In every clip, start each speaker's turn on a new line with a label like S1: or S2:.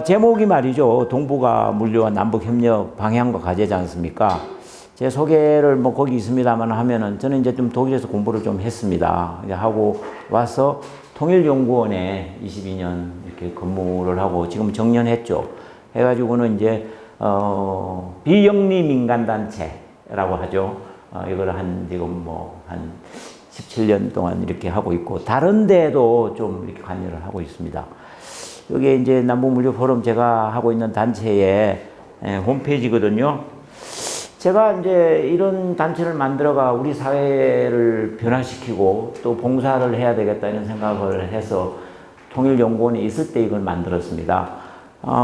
S1: 제목이 말이죠. 동북아 물류와 남북 협력 방향과 과제지 않습니까? 제 소개를 뭐 거기 있습니다만 하면은 저는 이제 좀 독일에서 공부를 좀 했습니다. 이제 하고 와서 통일연구원에 22년 이렇게 근무를 하고 지금 정년했죠. 해가지고는 이제 비영리 민간단체라고 하죠. 이걸 지금 뭐 한 17년 동안 이렇게 하고 있고 다른 데도 좀 이렇게 관여를 하고 있습니다. 여기 이제 남북물류포럼 제가 하고 있는 단체의 홈페이지거든요. 제가 이제 이런 단체를 만들어가 우리 사회를 변화시키고 또 봉사를 해야 되겠다 이런 생각을 해서 통일연구원에 있을 때 이걸 만들었습니다.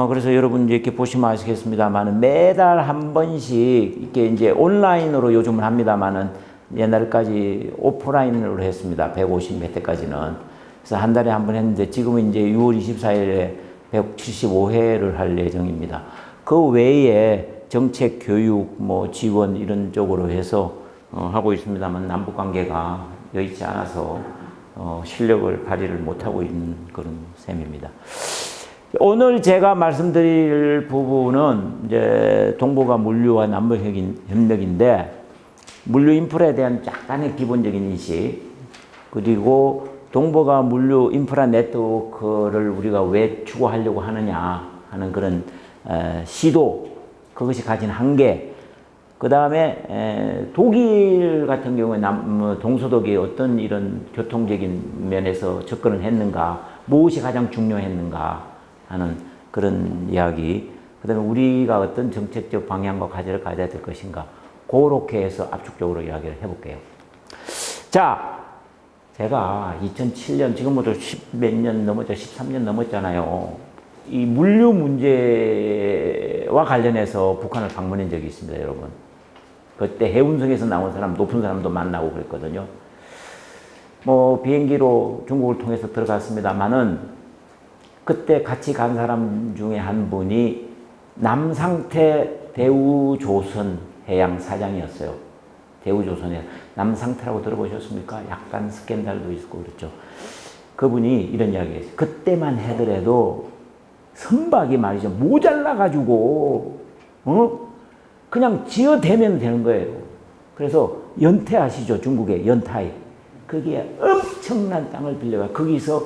S1: 그래서 여러분 이렇게 보시면 아시겠습니다만은 매달 한 번씩 이렇게 이제 온라인으로 요즘은 합니다만은 옛날까지 오프라인으로 했습니다. 150 몇 대까지는. 그래서 한 달에 한 번 했는데 지금은 이제 6월 24일에 175회를 할 예정입니다. 그 외에 정책, 교육, 뭐 지원 이런 쪽으로 해서 하고 있습니다만 남북 관계가 여의치 않아서 실력을 발휘를 못하고 있는 그런 셈입니다. 오늘 제가 말씀드릴 부분은 이제 동북아 물류와 남북 협력인데 물류 인프라에 대한 약간의 기본적인 인식 그리고 동북아 물류 인프라 네트워크를 우리가 왜 추구하려고 하느냐 하는 그런 시도 그것이 가진 한계 그 다음에 독일 같은 경우에 동서독이 어떤 이런 교통적인 면에서 접근을 했는가 무엇이 가장 중요했는가 하는 그런 이야기 그 다음에 우리가 어떤 정책적 방향과 과제를 가져야 될 것인가 그렇게 해서 압축적으로 이야기를 해볼게요. 자, 제가 2007년 지금부터 10몇 년 넘었죠. 13년 넘었잖아요. 이 물류 문제와 관련해서 북한을 방문한 적이 있습니다, 여러분. 그때 해운성에서 나온 사람, 높은 사람도 만나고 그랬거든요. 뭐 비행기로 중국을 통해서 들어갔습니다만은 그때 같이 간 사람 중에 한 분이 남상태 대우조선 해양 사장이었어요. 대우조선에 남상태라고 들어보셨습니까? 약간 스캔들도 있고 그렇죠. 그분이 이런 이야기했어요. 그때만 하더라도 선박이 말이죠. 모자라가지고 그냥 지어대면 되는 거예요. 그래서 연태 아시죠? 중국의 연타이. 거기에 엄청난 땅을 빌려가 거기서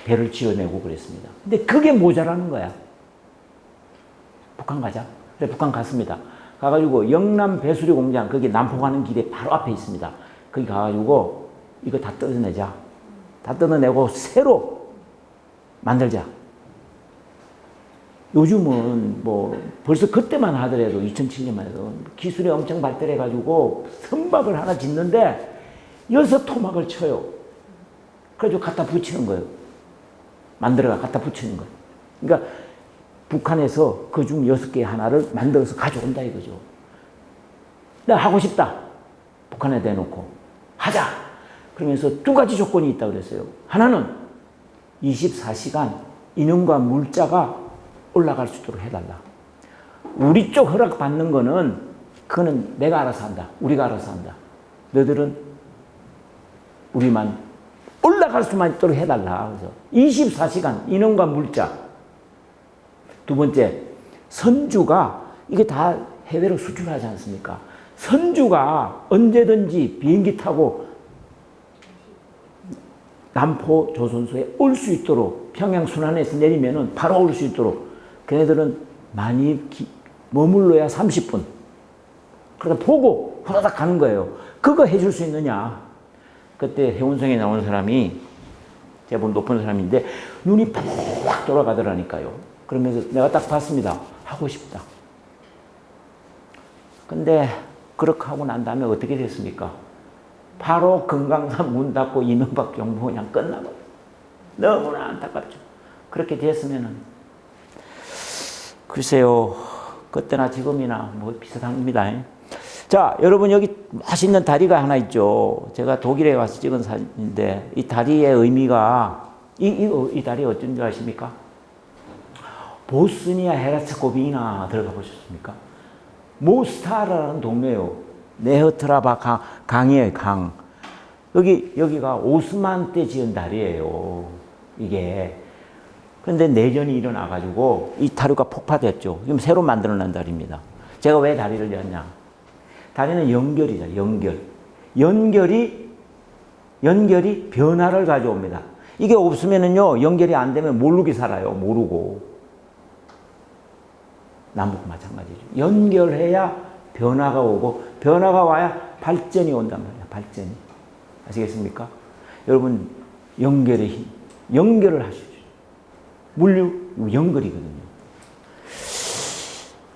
S1: 배를 지어내고 그랬습니다. 근데 그게 모자라는 거야. 북한 가자. 그래 북한 갔습니다. 가가지고 영남 배수리 공장 거기 남포 가는 길에 바로 앞에 있습니다. 거기 가가지고 이거 다 뜯어내자. 다 뜯어내고 새로 만들자. 요즘은 뭐 벌써 그때만 하더라도 2007년만 해도 기술이 엄청 발달해가지고 선박을 하나 짓는데 6토막을 쳐요. 그래가지고 갖다 붙이는 거예요. 만들어가 갖다 붙이는 거예요. 그러니까 북한에서 그중 6개 하나를 만들어서 가져온다 이거죠. 내가 하고 싶다. 북한에 대놓고 하자. 그러면서 2가지 조건이 있다고 그랬어요. 하나는 24시간 인원과 물자가 올라갈 수 있도록 해달라. 우리 쪽 허락 받는 거는 그거는 내가 알아서 한다. 우리가 알아서 한다. 너희들은 우리만 올라갈 수만 있도록 해달라. 그래서 24시간 인원과 물자. 2번째, 선주가 이게 다 해외로 수출하지 않습니까? 선주가 언제든지 비행기 타고 남포 조선소에 올 수 있도록 평양 순환에서 내리면은 바로 올 수 있도록 걔네들은 많이 머물러야 30분. 그러다 보고 후다닥 가는 거예요. 그거 해줄 수 있느냐? 그때 해운성에 나온 사람이 제법 높은 사람인데 눈이 팍 돌아가더라니까요. 그러면서 내가 딱 봤습니다. 하고 싶다. 근데 그렇게 하고 난 다음에 어떻게 됐습니까? 바로 금강산 문 닫고 이명박 정부 그냥 끝나버려요. 너무나 안타깝죠. 그렇게 됐으면은 글쎄요. 그때나 지금이나 뭐 비슷합니다. 자, 여러분 여기 맛있는 다리가 하나 있죠. 제가 독일에 와서 찍은 사진인데 이 다리의 의미가 이 다리 어쩐 줄 아십니까? 보스니아 헤르츠고비나 들어가 보셨습니까? 모스타르라는 동네요. 네흐트라바 강이에요, 강. 여기가 오스만 때 지은 다리예요. 이게. 그런데 내전이 일어나가지고 이 다리가 폭파됐죠. 지금 새로 만들어낸 다리입니다. 제가 왜 다리를 였냐? 다리는 연결이다, 연결. 연결이 변화를 가져옵니다. 이게 없으면은요, 연결이 안 되면 모르게 살아요, 모르고. 남북 마찬가지죠. 연결해야 변화가 오고, 변화가 와야 발전이 온단 말이야, 발전이. 아시겠습니까? 여러분, 연결의 힘. 연결을 하시죠. 물류, 연결이거든요.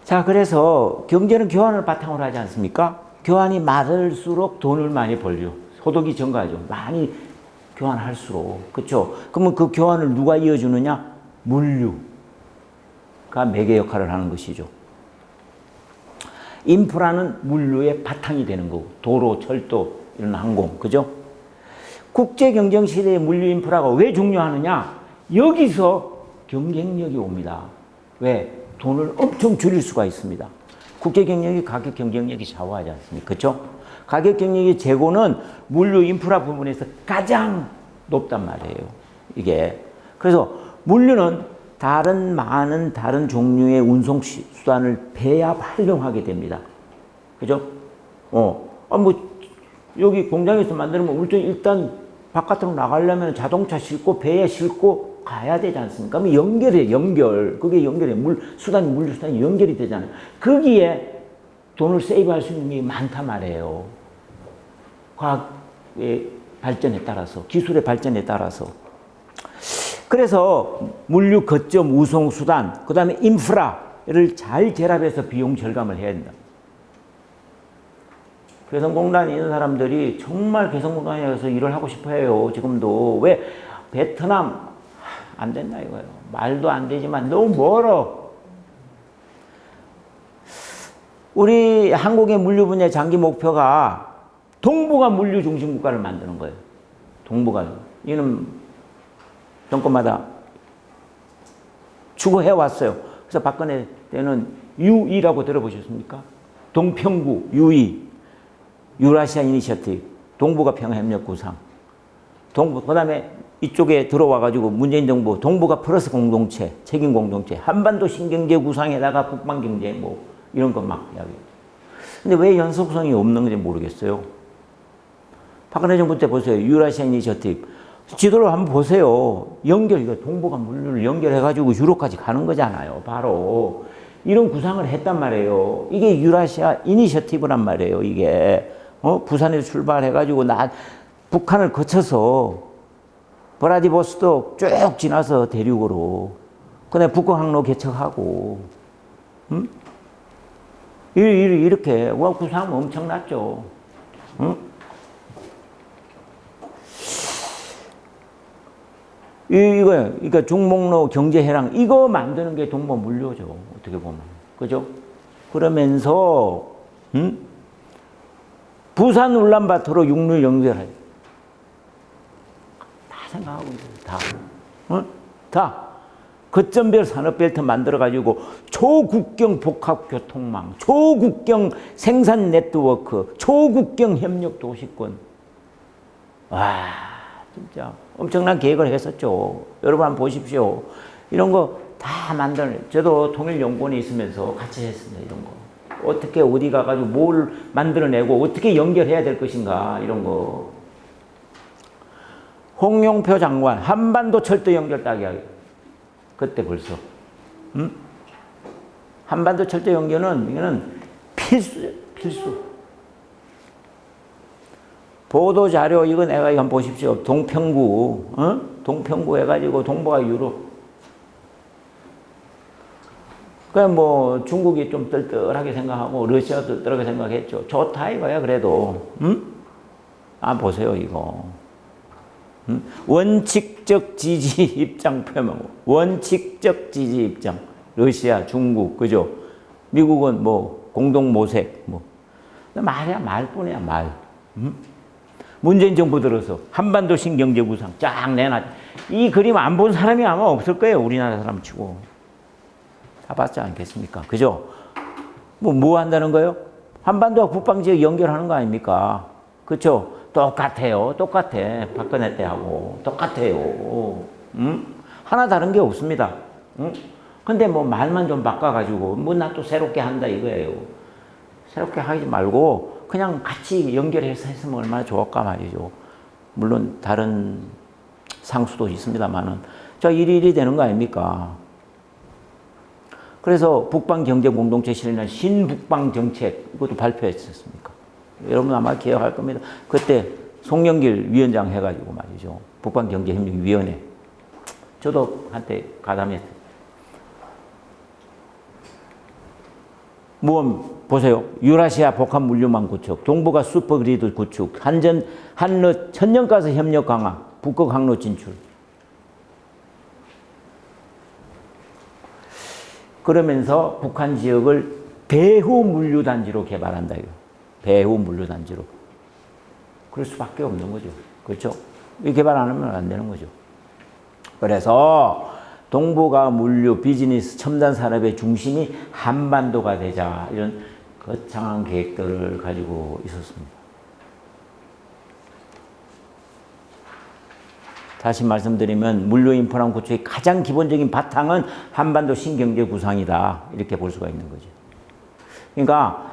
S1: 자, 그래서 경제는 교환을 바탕으로 하지 않습니까? 교환이 많을수록 돈을 많이 벌죠. 소득이 증가하죠. 많이 교환할수록. 그렇죠? 그러면 그 교환을 누가 이어주느냐? 물류가 매개 역할을 하는 것이죠. 인프라는 물류의 바탕이 되는 거고, 도로, 철도, 이런 항공, 그죠? 국제 경쟁 시대의 물류 인프라가 왜 중요하느냐? 여기서 경쟁력이 옵니다. 왜? 돈을 엄청 줄일 수가 있습니다. 국제 경쟁이 가격 경쟁력이 좌우하지 않습니까? 그렇죠? 가격 경쟁의 재고는 물류 인프라 부분에서 가장 높단 말이에요. 이게. 그래서 물류는 많은 다른 종류의 운송 수단을 배합 활용하게 됩니다. 그죠? 여기 공장에서 만들면 일단 바깥으로 나가려면 자동차 싣고 배에 싣고 가야 되지 않습니까? 그럼 연결. 그게 연결해. 물류 수단이 연결이 되잖아요. 거기에 돈을 세이브할 수 있는 게 많단 말이에요. 과학의 발전에 따라서, 기술의 발전에 따라서. 그래서 물류 거점, 우송 수단, 그 다음에 인프라를 잘 결합해서 비용 절감을 해야 된다. 개성공단에 있는 사람들이 정말 개성공단에 가서 일을 하고 싶어 해요. 지금도. 왜? 베트남 안 된다 이거예요. 말도 안 되지만 너무 멀어. 우리 한국의 물류 분야 장기 목표가 동북아 물류 중심 국가를 만드는 거예요. 동북아. 이는 정권마다 추구해 왔어요. 그래서 박근혜 때는 UE라고 들어보셨습니까? 동평구 UE, 유라시아 이니셔티브, 동북아 평화협력 구상. 그 다음에 이쪽에 들어와가지고 문재인 정부 동북아 플러스 공동체, 책임 공동체, 한반도 신경제 구상에다가 국방경제 이런 거 막 이야기. 근데 왜 연속성이 없는 건지 모르겠어요. 박근혜 정부 때 보세요. 유라시아 이니셔티브. 지도를 한번 보세요. 이거 동북아 물류를 연결해가지고 유럽까지 가는 거잖아요. 바로. 이런 구상을 했단 말이에요. 이게 유라시아 이니셔티브란 말이에요. 이게. 부산에서 출발해가지고 북한을 거쳐서 브라디보스토크 쭉 지나서 대륙으로. 그다음에 북극 항로 개척하고. 이렇게. 와, 구상 엄청났죠. 그러니까 중목로 경제해랑 이거 만드는 게 동북아 물류죠. 어떻게 보면. 그죠? 그러면서, 부산 울란바토르 육로 연결해. 다 생각하고 있어요. 다. 거점별 산업벨트 만들어가지고 초국경 복합교통망, 초국경 생산 네트워크, 초국경 협력 도시권. 와, 진짜 엄청난 계획을 했었죠. 여러분 한번 보십시오. 이런 거 다 저도 통일연구원에 있으면서 같이 했습니다. 이런 거. 어떻게 어디 가가지고 뭘 만들어내고 어떻게 연결해야 될 것인가 이런 거. 홍영표 장관 한반도 철도 연결 따기 하기. 그때 벌써. 한반도 철도 연결은 이거는 필수죠. 필수. 보도자료 이거 내가 한번 보십시오. 동평구. 동평구 해가지고 동북아 유럽. 그냥 중국이 좀 뜰뜰하게 생각하고 러시아도 뜰뜰하게 생각했죠. 좋다 이거야 그래도. 보세요 이거. 원칙적 지지 입장 표명. 원칙적 지지 입장. 러시아, 중국, 그죠? 미국은 공동 모색, 말이야, 말뿐이야, 말. 문재인 정부 들어서 한반도 신경제 구상 쫙 내놨. 이 그림 안 본 사람이 아마 없을 거예요. 우리나라 사람 치고. 다 봤지 않겠습니까? 그죠? 뭐 한다는 거예요? 한반도와 국방지역 연결하는 거 아닙니까? 그렇죠? 똑같아요. 똑같아. 박근혜 때하고. 똑같아요. 하나 다른 게 없습니다. 응? 근데 뭐 말만 좀 바꿔가지고 뭐 나 또 새롭게 한다 이거예요. 새롭게 하지 말고 그냥 같이 연결해서 했으면 얼마나 좋을까 말이죠. 물론 다른 상수도 있습니다만은 자 일이 되는 거 아닙니까? 그래서 북방경제공동체 실현한 신북방정책 이것도 발표했었습니까? 여러분 아마 기억할 겁니다. 그때 송영길 위원장 해가지고 말이죠. 북방경제협력위원회. 저도 한때 가담했어요. 뭐 보세요. 유라시아 복합 물류망 구축, 동북아 슈퍼그리드 구축, 한러 천연가스 협력 강화, 북극 항로 진출. 그러면서 북한 지역을 배후 물류단지로 개발한다. 이거. 배후 물류단지로. 그럴 수밖에 없는 거죠. 그렇죠? 이 개발 안 하면 안 되는 거죠. 그래서 동북아 물류 비즈니스 첨단 산업의 중심이 한반도가 되자 이런 거창한 계획들을 가지고 있었습니다. 다시 말씀드리면 물류 인프라 구축의 가장 기본적인 바탕은 한반도 신경제 구상이다. 이렇게 볼 수가 있는 거죠. 그러니까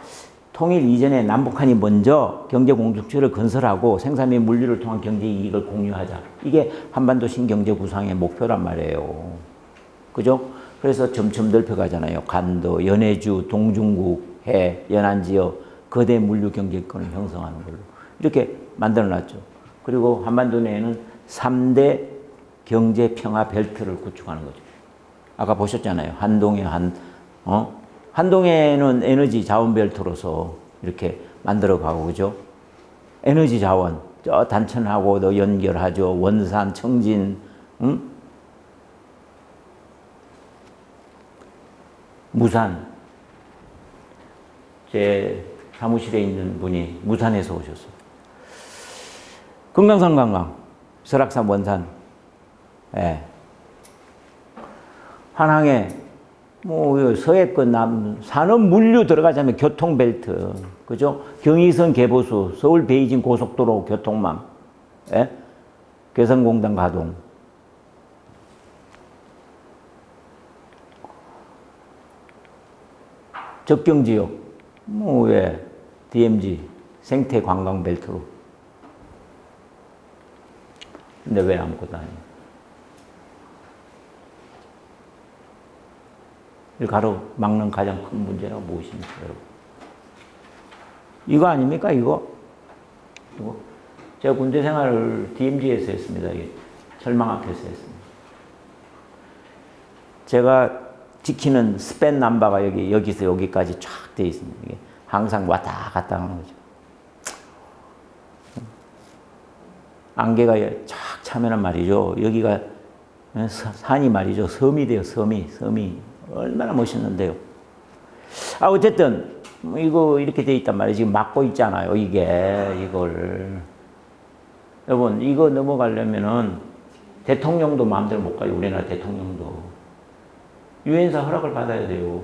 S1: 통일 이전에 남북한이 먼저 경제 공동체를 건설하고 생산 및 물류를 통한 경제 이익을 공유하자. 이게 한반도 신경제 구상의 목표란 말이에요. 그죠? 그래서 점점 넓혀가잖아요. 간도, 연해주, 동중국, 해, 연안지역, 거대 물류 경제권을 형성하는 걸로. 이렇게 만들어놨죠. 그리고 한반도 내에는 3대 경제 평화 벨트를 구축하는 거죠. 아까 보셨잖아요. 한동해는 에너지 자원 벨트로서 이렇게 만들어 가고, 그죠? 에너지 자원, 저 단천하고도 연결하죠. 원산, 청진, 무산. 제 사무실에 있는 분이 무산에서 오셨어요. 금강산 관광, 설악산 원산, 예. 한항에 뭐 서해권 남 산업 물류 들어가자면 교통벨트, 그죠? 경의선 개보수, 서울 베이징 고속도로 교통망, 예? 개성공단 가동. 접경지역, 뭐 왜 DMZ 생태 관광 벨트로. 근데 왜 아무것도 안 해요? 이를 가로막는 가장 큰 문제가 무엇입니까, 여러분? 이거 아닙니까, 이거? 제가 군대 생활을 DMZ에서 했습니다. 철망 앞에서 했습니다. 제가 지키는 스팬 남바가 여기서 여기까지 쫙 돼 있습니다. 이게 항상 왔다 갔다 하는 거죠. 안개가 쫙 차면은 말이죠. 여기가 산이 말이죠. 섬이 돼요, 섬이. 얼마나 멋있는데요. 어쨌든, 이거 이렇게 돼 있단 말이에요. 지금 막고 있잖아요. 이걸. 여러분, 이거 넘어가려면은 대통령도 마음대로 못 가요. 우리나라 대통령도. 유엔사 허락을 받아야 돼요.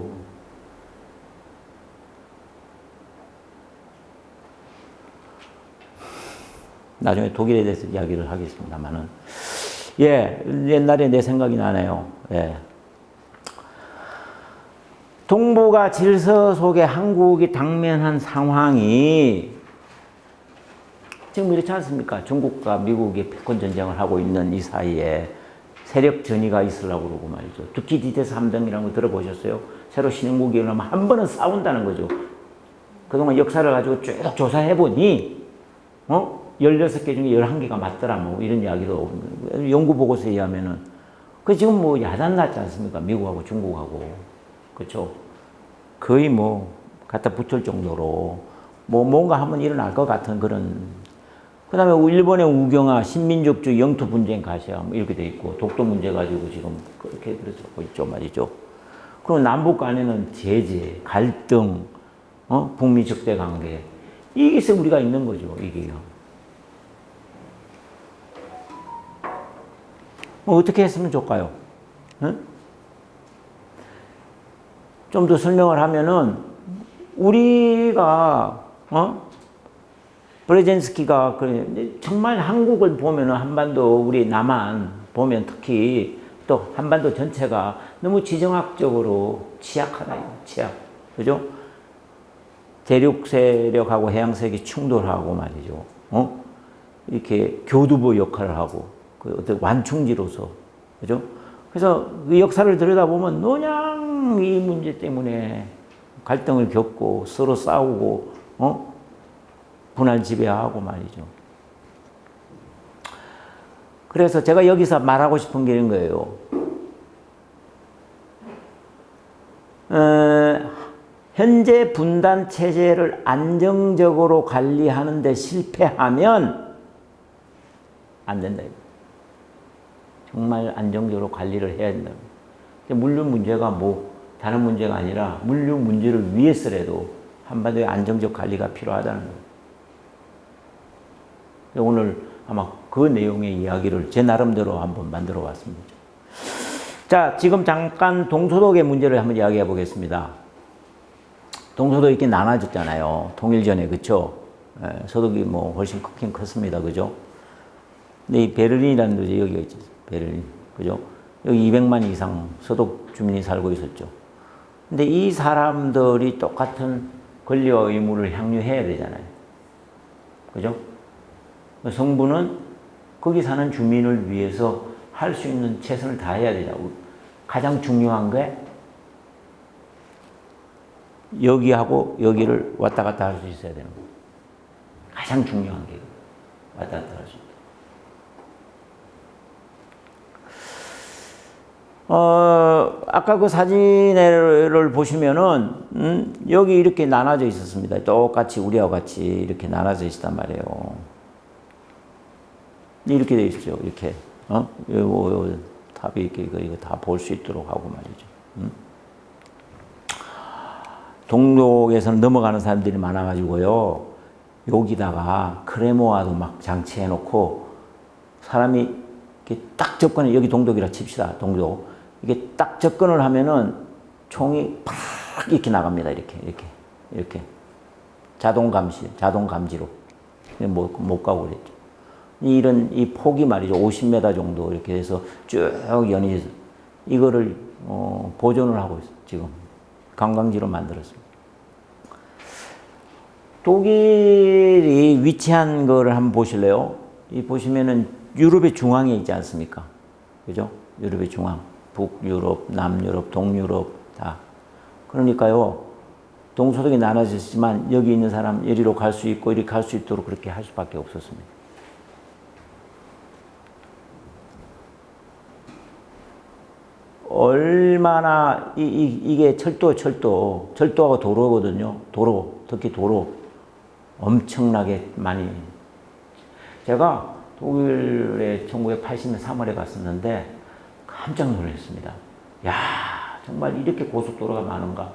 S1: 나중에 독일에 대해서 이야기를 하겠습니다만은. 예, 옛날에 내 생각이 나네요. 예. 동북아 질서 속에 한국이 당면한 상황이 지금 이렇지 않습니까? 중국과 미국이 패권 전쟁을 하고 있는 이 사이에 세력 전이가 있으려고 그러고 말이죠. 두키디데스 함정이라는 거 들어보셨어요? 새로 신흥국이 일어나면 한 번은 싸운다는 거죠. 그동안 역사를 가지고 쭉 조사해보니 16개 중에 11개가 맞더라 뭐 이런 이야기도 연구 보고서에 의하면은 그 지금 뭐 야단 났지 않습니까? 미국하고 중국하고. 그렇죠? 거의 뭐 갖다 붙을 정도로 뭐 뭔가 한번 일어날 것 같은 그런. 그 다음에 일본의 우경화, 신민족주의 영토 분쟁 가시화 뭐 이렇게 돼 있고 독도 문제 가지고 지금 그렇게 그러고 있죠 말이죠. 그리고 남북 간에는 제재, 갈등, 북미 적대 관계 이게 있어 우리가 있는 거죠. 이게요. 어떻게 했으면 좋을까요? 좀 더 설명을 하면은 우리가 브레젠스키가 정말 한국을 보면은 한반도 우리 남한 보면 특히 또 한반도 전체가 너무 지정학적으로 취약하다, 취약. 그죠? 대륙 세력하고 해양 세력이 충돌하고 말이죠. 이렇게 교두보 역할을 하고, 그 어떤 완충지로서. 그죠? 그래서 그 역사를 들여다보면 노냥 이 문제 때문에 갈등을 겪고 서로 싸우고, 분할 지배하고 말이죠. 그래서 제가 여기서 말하고 싶은 게 이런 거예요. 현재 분단 체제를 안정적으로 관리하는 데 실패하면 안 된다. 정말 안정적으로 관리를 해야 된다. 물류 문제가 뭐 다른 문제가 아니라 물류 문제를 위해서라도 한반도의 안정적 관리가 필요하다는 거예요. 오늘 아마 그 내용의 이야기를 제 나름대로 한번 만들어 봤습니다. 자, 지금 잠깐 동서독의 문제를 한번 이야기해 보겠습니다. 동서독 이렇게 나눠졌잖아요. 통일 전에, 그쵸? 서독이 뭐 훨씬 크긴 컸습니다. 그죠? 근데 이 베를린이라는 도시 여기가 있죠. 베를린. 그죠? 여기 200만 이상 서독 주민이 살고 있었죠. 근데 이 사람들이 똑같은 권리와 의무를 향유해야 되잖아요. 그죠? 성부는 거기 사는 주민을 위해서 할 수 있는 최선을 다해야 되죠. 가장 중요한 게 여기하고 여기를 왔다 갔다 할 수 있어야 되는 거예요. 가장 중요한 게 왔다 갔다 할 수 있다. 아까 그 사진을 보시면은, 여기 이렇게 나눠져 있었습니다. 똑같이, 우리와 같이 이렇게 나눠져 있었단 말이에요. 이렇게 되어 있죠. 이렇게. 요 탑이 이렇게, 이거 다 볼 수 있도록 하고 말이죠. 동독에서는 넘어가는 사람들이 많아가지고요. 여기다가 크레모아도 막 장치해 놓고, 사람이 이렇게 딱 접근해, 여기 동독이라 칩시다. 동독. 이게 딱 접근을 하면은 총이 팍 이렇게 나갑니다. 이렇게. 자동 감지로. 못 가고 그랬죠. 이 폭이 말이죠. 50m 정도 이렇게 해서 쭉 연이어서 이거를 보존을 하고 있어요. 지금 관광지로 만들었습니다. 독일이 위치한 거를 한번 보실래요? 이 보시면은 유럽의 중앙에 있지 않습니까? 그죠? 유럽의 중앙. 북유럽, 남유럽, 동유럽 다. 그러니까요. 동서독이 나눠졌지만 여기 있는 사람 이리로 갈 수 있고 이렇게 갈 수 있도록 그렇게 할 수밖에 없었습니다. 얼마나 이게 철도하고 도로거든요. 특히 도로 엄청나게 많이. 제가 독일에 1980년 3월에 갔었는데 깜짝 놀랐습니다. 야, 정말 이렇게 고속도로가 많은가?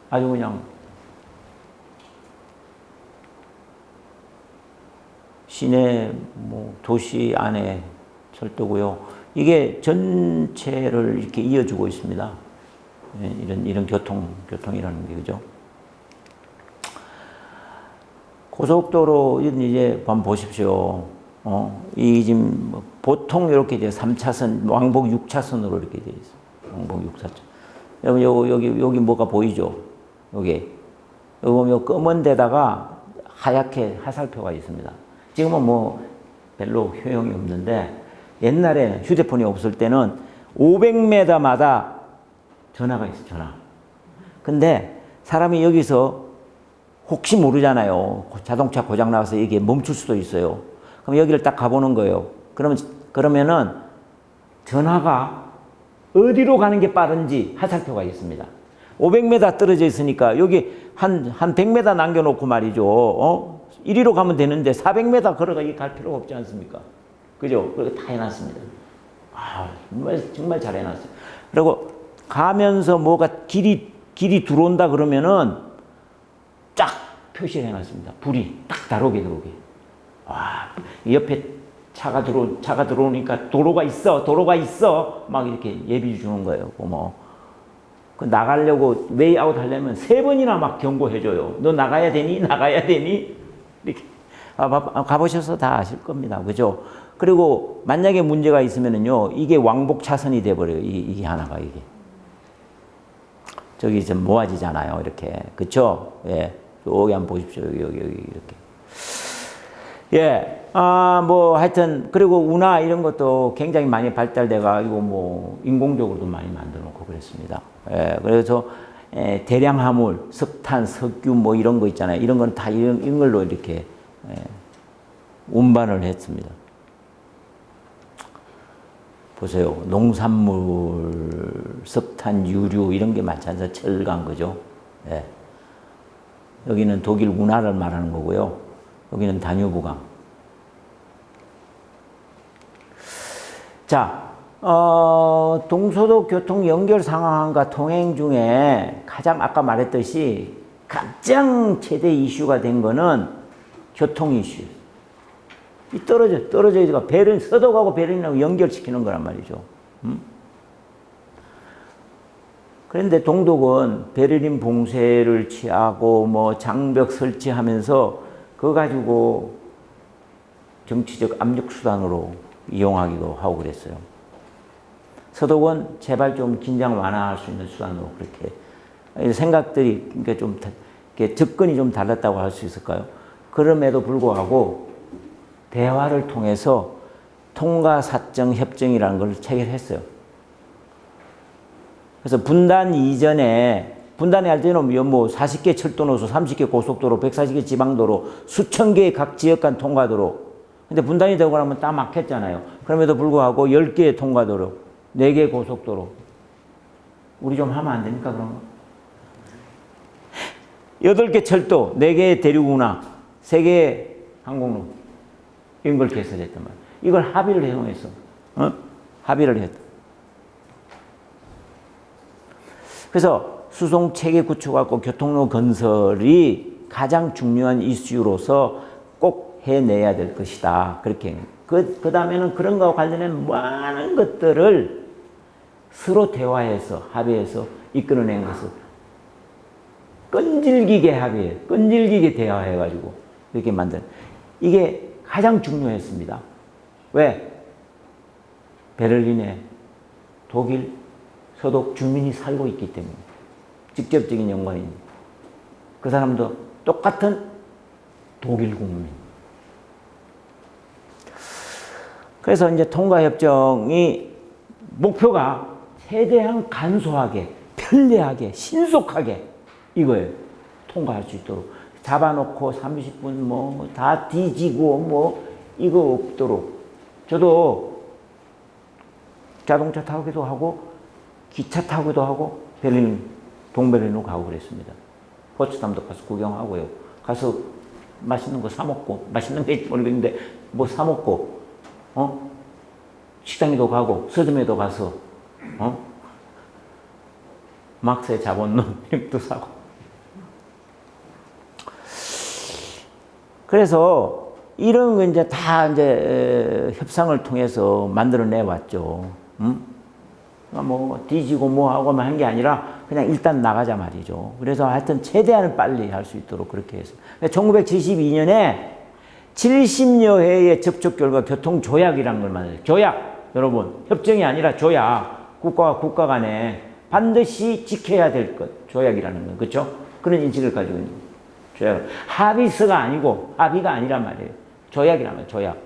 S1: 아주 그냥 시내 도시 안에 철도고요. 이게 전체를 이렇게 이어주고 있습니다. 이런 교통이라는 게, 그죠? 고속도로, 이제 한번 보십시오. 이 지금 보통 이렇게 이제 3차선, 왕복 6차선으로 이렇게 되어 있어요. 왕복 6차선. 여러분, 여기 뭐가 보이죠? 여기 보면 검은 데다가 하얗게 화살표가 있습니다. 지금은 뭐 별로 효용이 없는데, 옛날에 휴대폰이 없을 때는 500m마다 전화가 있어요, 전화. 근데 사람이 여기서 혹시 모르잖아요. 자동차 고장 나서 이게 멈출 수도 있어요. 그럼 여기를 딱 가보는 거예요. 그러면은 전화가 어디로 가는 게 빠른지 화살표가 있습니다. 500m 떨어져 있으니까 여기 한 100m 남겨놓고 말이죠. 이리로 가면 되는데 400m 걸어가 갈 필요가 없지 않습니까? 그죠? 그렇게 다 해놨습니다. 정말 잘 해놨어요. 그리고 가면서 뭐가 길이 들어온다 그러면은 쫙 표시를 해놨습니다. 불이 딱 들어오게. 옆에 차가 들어오니까 도로가 있어. 막 이렇게 예비 주는 거예요. 나가려고 웨이아웃 하려면 3번이나 막 경고해줘요. 너 나가야 되니? 이렇게. 가보셔서 다 아실 겁니다. 그죠? 그리고 만약에 문제가 있으면은요, 이게 왕복 차선이 돼버려요. 이게 하나가 이게. 저기 좀 모아지잖아요. 이렇게. 그쵸? 예. 여기 한번 보십시오. 여기, 이렇게. 예. 뭐, 하여튼, 그리고 운하 이런 것도 굉장히 많이 발달돼가지고, 뭐, 인공적으로도 많이 만들어 놓고 그랬습니다. 예. 그래서, 대량 화물, 석탄, 석유 뭐 이런 거 있잖아요. 이런 건 다 이런 걸로 이렇게, 운반을 했습니다. 보세요. 농산물, 석탄, 유류 이런 게 많지 않습니까? 철강, 그죠? 예. 여기는 독일 운하를 말하는 거고요. 여기는 다뉴브강. 자, 동서독 교통 연결 상황과 동행 중에 가장 아까 말했듯이 가장 최대 이슈가 된 거는 교통 이슈. 이 떨어져가 베를린, 서독하고 베를린하고 연결시키는 거란 말이죠. 그런데 동독은 베를린 봉쇄를 취하고 뭐 장벽 설치하면서 그거 가지고 정치적 압력 수단으로 이용하기도 하고 그랬어요. 서독은 제발 좀 긴장 완화할 수 있는 수단으로 그렇게 생각들이 그러니까 좀 접근이 좀 달랐다고 할 수 있을까요? 그럼에도 불구하고 대화를 통해서 통과사정 협정이라는 걸 체결했어요. 그래서 분단 이전에 분단할 때는 뭐 40개 철도노선, 30개 고속도로, 140개 지방도로, 수천 개의 각 지역 간 통과도로. 근데 분단이 되고 나면 딱 막혔잖아요. 그럼에도 불구하고 10개의 통과도로, 4개 고속도로. 우리 좀 하면 안 됩니까, 그런 거? 8개 철도, 4개의 대륙운하, 3개의 항공로. 이런 걸 개설했단 말이에요. 이걸 합의를 해놓았어. 합의를 했다. 그래서 수송 체계 구축하고 교통로 건설이 가장 중요한 이슈로서 꼭 해내야 될 것이다. 그렇게. 그 다음에는 그런 거와 관련된 많은 것들을 서로 대화해서, 합의해서 이끌어낸 것을 끈질기게 합의해, 끈질기게 대화해가지고 이렇게 만든. 이게 가장 중요했습니다. 왜? 베를린에 독일 서독 주민이 살고 있기 때문에 직접적인 연관이 그 사람도 똑같은 독일 국민. 그래서 이제 통과협정이 목표가 최대한 간소하게, 편리하게, 신속하게 이거예요. 통과할 수 있도록. 잡아놓고 30분 뭐 다 뒤지고 뭐 이거 없도록. 저도 자동차 타기도 하고 기차 타기도 하고 베를린, 동베를린으로 가고 그랬습니다. 포츠담도 가서 구경하고요. 가서 맛있는 거 사 먹고, 맛있는 게 모르겠는데 뭐 사 먹고, 식당에도 가고 서점에도 가서 막스의 자본론 이런 것도 사고. 그래서 이런 거 이제 다 이제 협상을 통해서 만들어내 왔죠. 뭐 뒤지고 뭐 하고 한 게 아니라 그냥 일단 나가자 말이죠. 그래서 하여튼 최대한 빨리 할 수 있도록 그렇게 했어요. 1972년에 70여 회의 접촉 결과 교통조약이라는 걸 만들어요. 조약, 여러분. 협정이 아니라 조약. 국가와 국가 간에 반드시 지켜야 될 것. 조약이라는 거. 그렇죠? 그런 인식을 가지고 있는 거예요. 조약. 합의서가 아니고 합의가 아니란 말이에요. 조약이란 말이에요. 조약.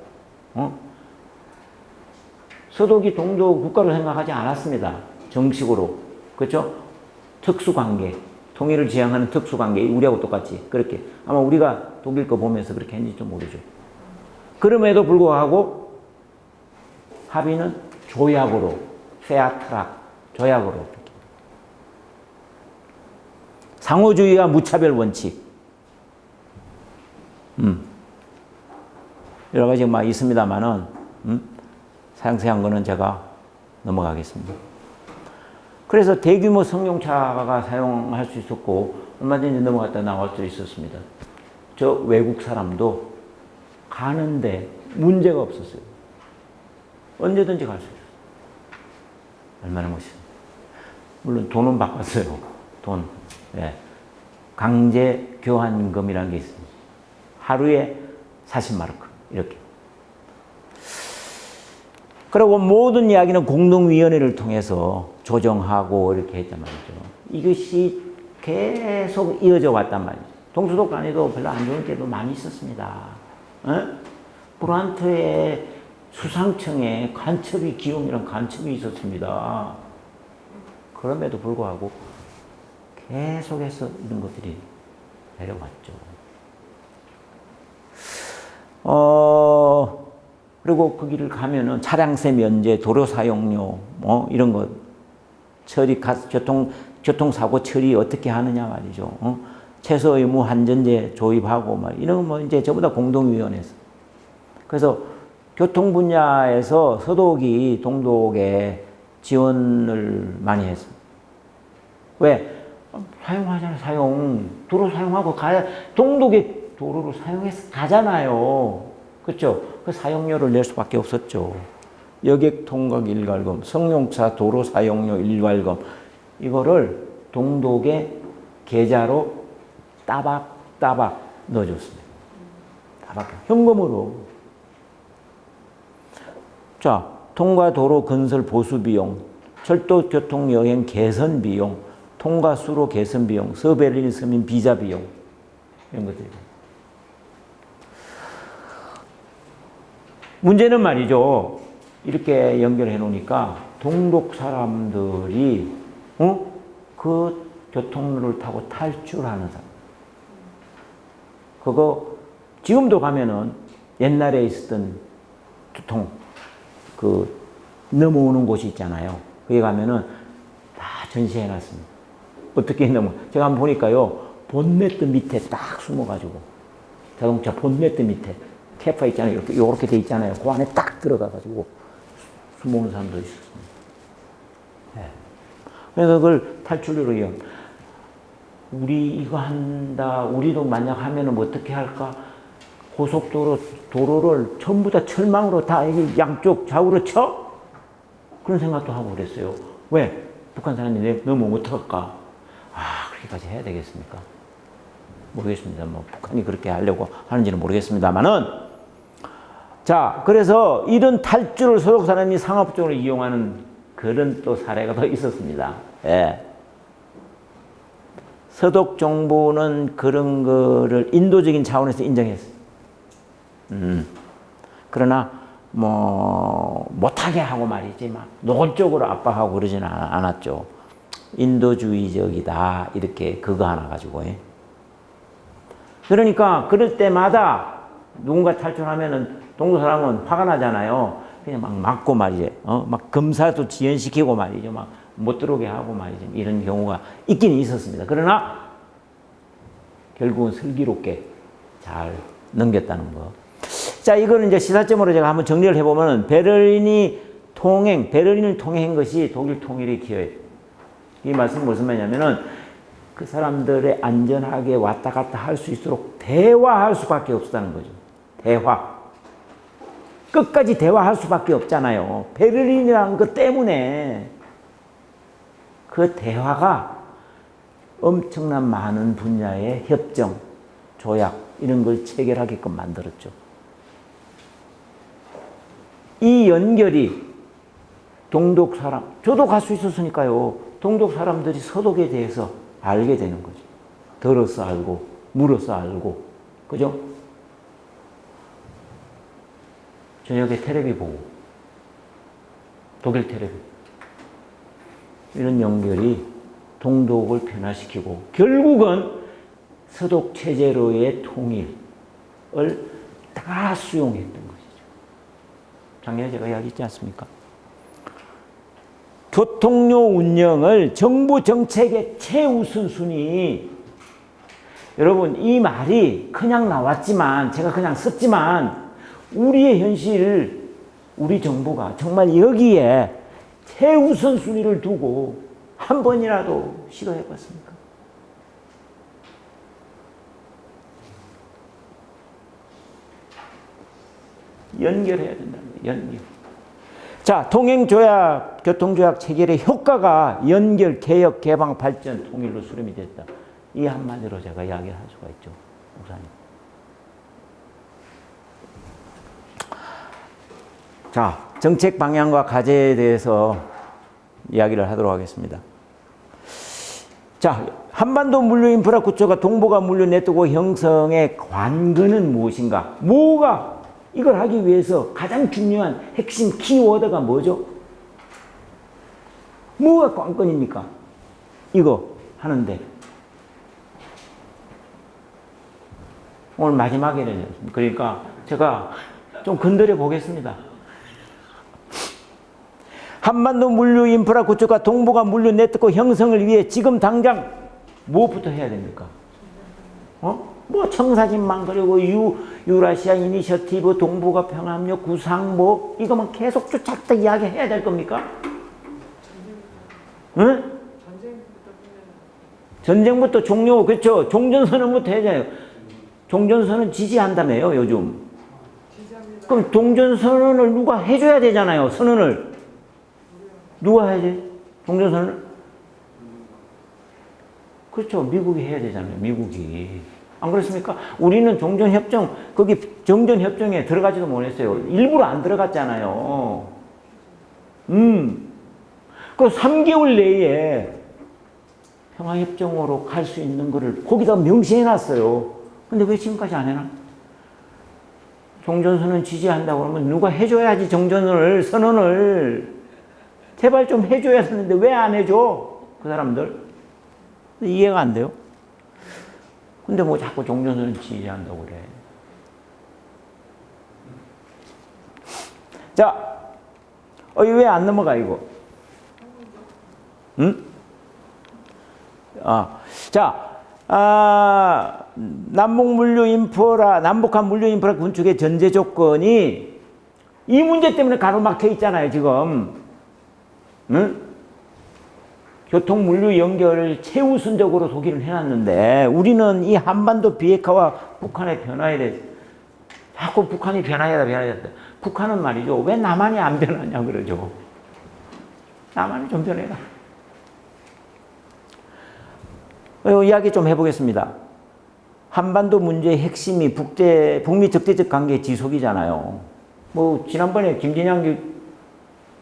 S1: 서독이 동독 국가로 생각하지 않았습니다. 정식으로. 그렇죠? 특수관계. 통일을 지향하는 특수관계. 우리하고 똑같이. 그렇게. 아마 우리가 독일 거 보면서 그렇게 했는지 좀 모르죠. 그럼에도 불구하고 합의는 조약으로. 페아트락. 조약으로. 상호주의와 무차별 원칙. 여러 가지 막 있습니다만은, 상세한 거는 제가 넘어가겠습니다. 그래서 대규모 승용차가 사용할 수 있었고, 얼마든지 넘어갔다 나올 수 있었습니다. 저 외국 사람도 가는데 문제가 없었어요. 언제든지 갈 수 있어요. 얼마나 멋있어요. 물론 돈은 바꿨어요. 돈. 예. 강제 교환금이라는 게 있습니다. 하루에 40마르크 이렇게. 그리고 모든 이야기는 공동위원회를 통해서 조정하고 이렇게 했단 말이죠. 이것이 계속 이어져 왔단 말이죠. 동수도 간에도 별로 안 좋은 때도 많이 있었습니다. 브란트의 수상청에 간첩이, 기용이란 간첩이 있었습니다. 그럼에도 불구하고 계속해서 이런 것들이 내려왔죠. 그리고 거기를 가면은 차량세 면제, 도로 사용료, 뭐 이런 것, 처리, 교통사고 처리 어떻게 하느냐 말이죠. 최소 의무 한전제 조입하고 막 이런 거 이제 전부 다 공동위원회에서. 그래서 교통 분야에서 서독이 동독에 지원을 많이 했습니다. 왜? 사용하잖아요, 도로 사용하고 가야, 동독에 도로를 사용해서 가잖아요. 그렇죠? 그 사용료를 낼 수밖에 없었죠. 여객 통각 일괄금, 승용차 도로 사용료 일괄금, 이거를 동독의 계좌로 따박따박 넣어줬습니다. 현금으로. 자, 통과 도로 건설 보수 비용, 철도 교통 여행 개선 비용, 통과 수로 개선 비용, 서베를린 서민 비자 비용, 이런 것들이. 문제는 말이죠. 이렇게 연결해 놓으니까 동독 사람들이 그 교통로를 타고 탈출하는 사람. 그거 지금도 가면은 옛날에 있었던 교통 넘어오는 곳이 있잖아요. 거기 가면은 다 전시해 놨습니다. 어떻게 제가 한번 보니까요. 본네트 밑에 딱 숨어가지고 자동차 본네트 밑에 캐파 있잖아요. 이렇게 돼 있잖아요. 그 안에 딱 들어가가지고 숨어오는 사람도 있었습니다. 네. 그래서 그걸 탈출로 이용. 우리 이거 한다. 우리도 만약 하면은 어떻게 할까? 도로를 전부 다 철망으로 다 양쪽 좌우로 쳐? 그런 생각도 하고 그랬어요. 왜? 북한 사람들이 넘어오면 어떡할까? 그렇게까지 해야 되겠습니까? 모르겠습니다. 뭐, 북한이 그렇게 하려고 하는지는 모르겠습니다만은. 자, 그래서 이런 탈주를 서독 사람이 상업적으로 이용하는 그런 또 사례가 더 있었습니다. 예. 서독 정부는 그런 거를 인도적인 차원에서 인정했어요. 그러나 못하게 하고 말이지 막 노골적으로 압박하고 그러지는 않았죠. 인도주의적이다 이렇게 그거 하나 가지고. 그러니까 그럴 때마다 누군가 탈출하면은 동도 사람은 화가 나잖아요. 그냥 막 막고 말이지. 막 검사도 지연시키고 말이죠. 막 못 들어오게 하고 말이죠. 이런 경우가 있긴 있었습니다. 그러나 결국은 슬기롭게 잘 넘겼다는 거. 자, 이거는 이제 시사점으로 제가 한번 정리를 해보면 베를린을 통행한 것이 독일 통일에 기여했다. 이 말씀은 무슨 말이냐면은 그 사람들의 안전하게 왔다 갔다 할 수 있도록 대화할 수밖에 없었다는 거죠. 대화. 끝까지 대화할 수밖에 없잖아요. 베를린이라는 것 때문에 그 대화가 엄청난 많은 분야의 협정, 조약 이런 걸 체결하게끔 만들었죠. 이 연결이 동독 사람, 저도 갈 수 있었으니까요. 동독 사람들이 서독에 대해서 알게 되는 거죠. 들어서 알고, 물어서 알고, 그죠? 저녁에 텔레비 보고, 독일 텔레비. 이런 연결이 동독을 변화시키고, 결국은 서독 체제로의 통일을 다 수용했던 것이죠. 작년에 제가 이야기했지 않습니까? 교통료 운영을 정부 정책의 최우선순위. 여러분, 이 말이 그냥 나왔지만, 제가 그냥 썼지만, 우리의 현실, 우리 정부가 정말 여기에 최우선순위를 두고 한 번이라도 시도해 봤습니까? 연결해야 된다는 거예요. 연결. 자, 통행조약, 교통조약 체결의 효과가 연결, 개혁, 개방, 발전, 통일로 수렴이 됐다. 이 한마디로 제가 이야기를 할 수가 있죠, 목사님. 자, 정책 방향과 과제에 대해서 이야기를 하도록 하겠습니다. 자, 한반도 물류 인프라 구조가 동북아 물류 네트워크 형성의 관건은 무엇인가? 뭐가 이걸 하기 위해서 가장 중요한 핵심 키워드가 뭐죠? 뭐가 관건입니까? 이거 하는데 오늘 마지막에는 그러니까 제가 좀 건드려 보겠습니다. 한반도 물류 인프라 구조가 동북아 물류 네트워크 형성을 위해 지금 당장 무엇부터 해야 됩니까? 뭐 청사진만 그리고 유라시아 이니셔티브 동북아 평화협력 구상 뭐 이거만 계속 쫓아다 이야기해야 될 겁니까? 응? 전쟁부터 종료, 그렇죠. 종전선언부터 해야죠. 종전선언 지지한다며요, 요즘. 그럼 종전선언을 누가 해줘야 되잖아요, 선언을. 누가 해야지? 종전선언을? 그렇죠. 미국이 해야 되잖아요, 미국이. 안 그렇습니까? 우리는 종전협정, 거기 정전협정에 들어가지도 못했어요. 일부러 안 들어갔잖아요. 그 3개월 내에 평화협정으로 갈 수 있는 거를 거기다 명시해놨어요. 근데 왜 지금까지 안 해놔? 종전선언 지지한다고 그러면 누가 해줘야지 정전을, 선언을. 제발 좀 해줘야 되는데 왜 안 해줘? 그 사람들. 이해가 안 돼요. 근데 뭐 자꾸 종전선언 지지한다고 그래. 자, 왜 안 넘어가, 이거? 응? 남북한 물류 인프라 구축의 전제 조건이 이 문제 때문에 가로막혀 있잖아요, 지금. 응? 교통 물류 연결을 최우선적으로 독일은 해놨는데 우리는 이 한반도 비핵화와 북한의 변화에 대해서 자꾸 북한이 변화해야 북한은 말이죠. 왜 남한이 안 변하냐 그러죠. 남한이 좀 변해라. 이야기 좀 해보겠습니다. 한반도 문제의 핵심이 북미 적대적 관계 지속이잖아요. 뭐 지난번에 김진양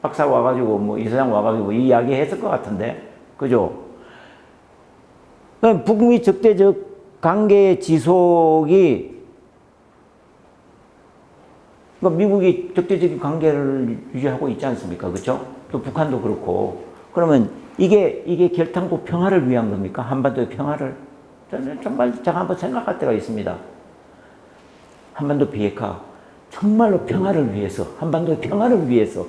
S1: 박사 와가지고 뭐 이사장 와가지고 이 이야기 했을 것 같은데, 그죠? 북미 적대적 관계의 지속이 미국이 적대적 관계를 유지하고 있지 않습니까? 그렇죠? 또 북한도 그렇고. 그러면 이게 결탄고 평화를 위한 겁니까? 한반도의 평화를? 저는 정말 제가 한번 생각할 때가 있습니다. 한반도 비핵화 정말로 평화를 위해서, 한반도의 평화를 위해서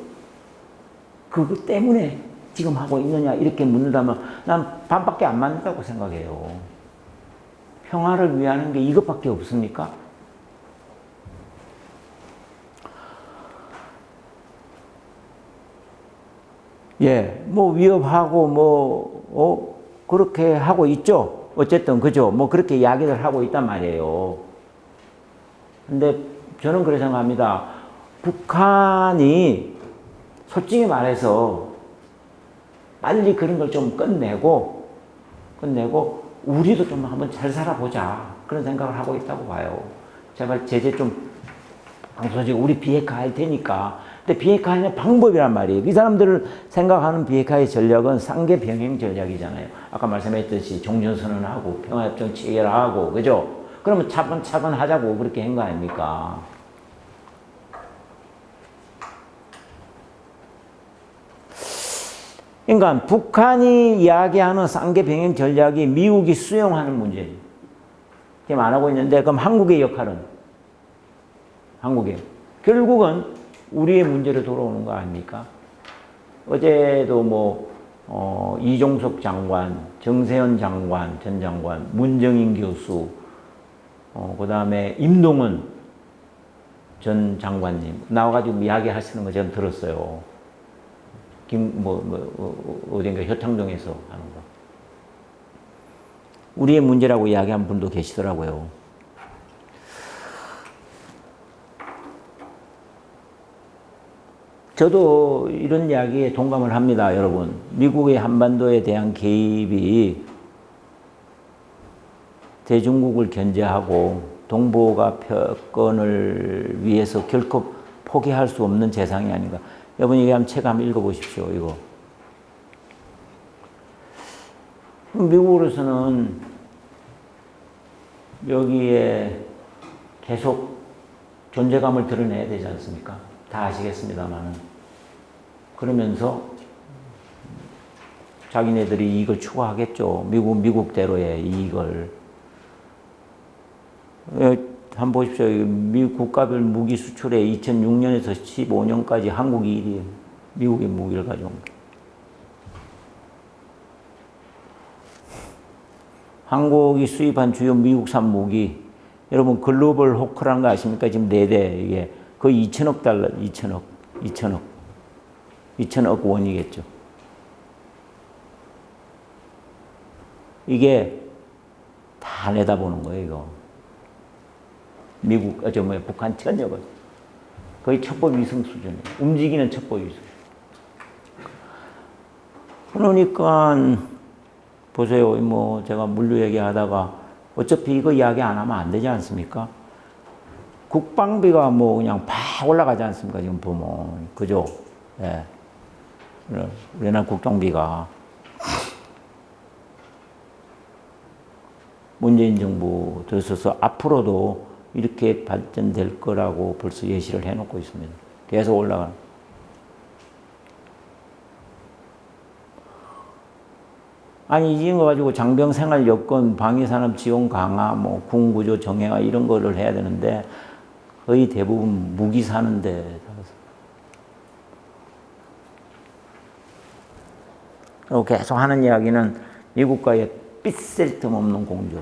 S1: 그것 때문에 지금 하고 있느냐 이렇게 묻는다면 난 반밖에 안 맞는다고 생각해요. 평화를 위하는 게 이것밖에 없습니까? 예, 뭐 위협하고 그렇게 하고 있죠. 어쨌든 그죠. 뭐 그렇게 이야기를 하고 있단 말이에요. 근데 저는 그렇게 생각합니다. 북한이 솔직히 말해서 빨리 그런 걸 좀 끝내고 우리도 좀 한번 잘 살아보자 그런 생각을 하고 있다고 봐요. 제발 제재 좀 방소식 우리 비핵화 할 테니까. 근데 비핵화하는 방법이란 말이에요. 이 사람들을 생각하는 비핵화의 전략은 상계 병행 전략이잖아요. 아까 말씀했듯이 종전선언하고 평화협정 체결하고, 그죠? 그러면 차근차근 하자고 그렇게 한 거 아닙니까? 그러니까 북한이 이야기하는 상계 병행 전략이 미국이 수용하는 문제. 지금 안 하고 있는데 그럼 한국의 역할은? 결국은 우리의 문제로 돌아오는 거 아닙니까? 어제도 이종석 장관, 정세현 장관, 전 장관, 문정인 교수, 그 다음에 임동원 전 장관님 나와가지고 이야기하시는 거 저는 들었어요. 어딘가 효창동에서 하는 거. 우리의 문제라고 이야기한 분도 계시더라고요. 저도 이런 이야기에 동감을 합니다, 여러분. 미국의 한반도에 대한 개입이 대중국을 견제하고 동북아 패권을 위해서 결코 포기할 수 없는 재상이 아닌가. 여러분 이게 한번 책 한번 읽어보십시오. 이거. 미국으로서는 여기에 계속 존재감을 드러내야 되지 않습니까? 다 아시겠습니다만은. 그러면서 자기네들이 이익을 추구하겠죠. 미국대로의 이익을. 한번 보십시오. 미국 국가별 무기 수출에 2006년에서 15년까지 한국이 1위에요. 미국의 무기를 가져온 거. 한국이 수입한 주요 미국산 무기, 여러분 글로벌 호크라는 거 아십니까? 지금 4대 이게 거의 2천억 달러, 2천억 원이겠죠. 이게 다 내다보는 거예요, 이거. 미국, 북한 전역을. 거의 첩보 위성 수준이에요. 움직이는 첩보 위성. 그러니까, 보세요. 뭐, 제가 물류 얘기하다가 어차피 이거 이야기 안 하면 안 되지 않습니까? 국방비가 뭐 그냥 팍 올라가지 않습니까? 지금 보면. 그죠? 예. 우리나라 국방비가. 문재인 정부 들어서서 앞으로도 이렇게 발전될 거라고 벌써 예시를 해놓고 있습니다. 계속 올라가는. 아니, 이거 가지고 장병 생활 여건, 방위산업 지원 강화, 뭐, 군구조 정형화 이런 거를 해야 되는데 거의 대부분 무기 사는데. 그리고 계속 하는 이야기는 미국과의 삐쓸 틈 없는 공조.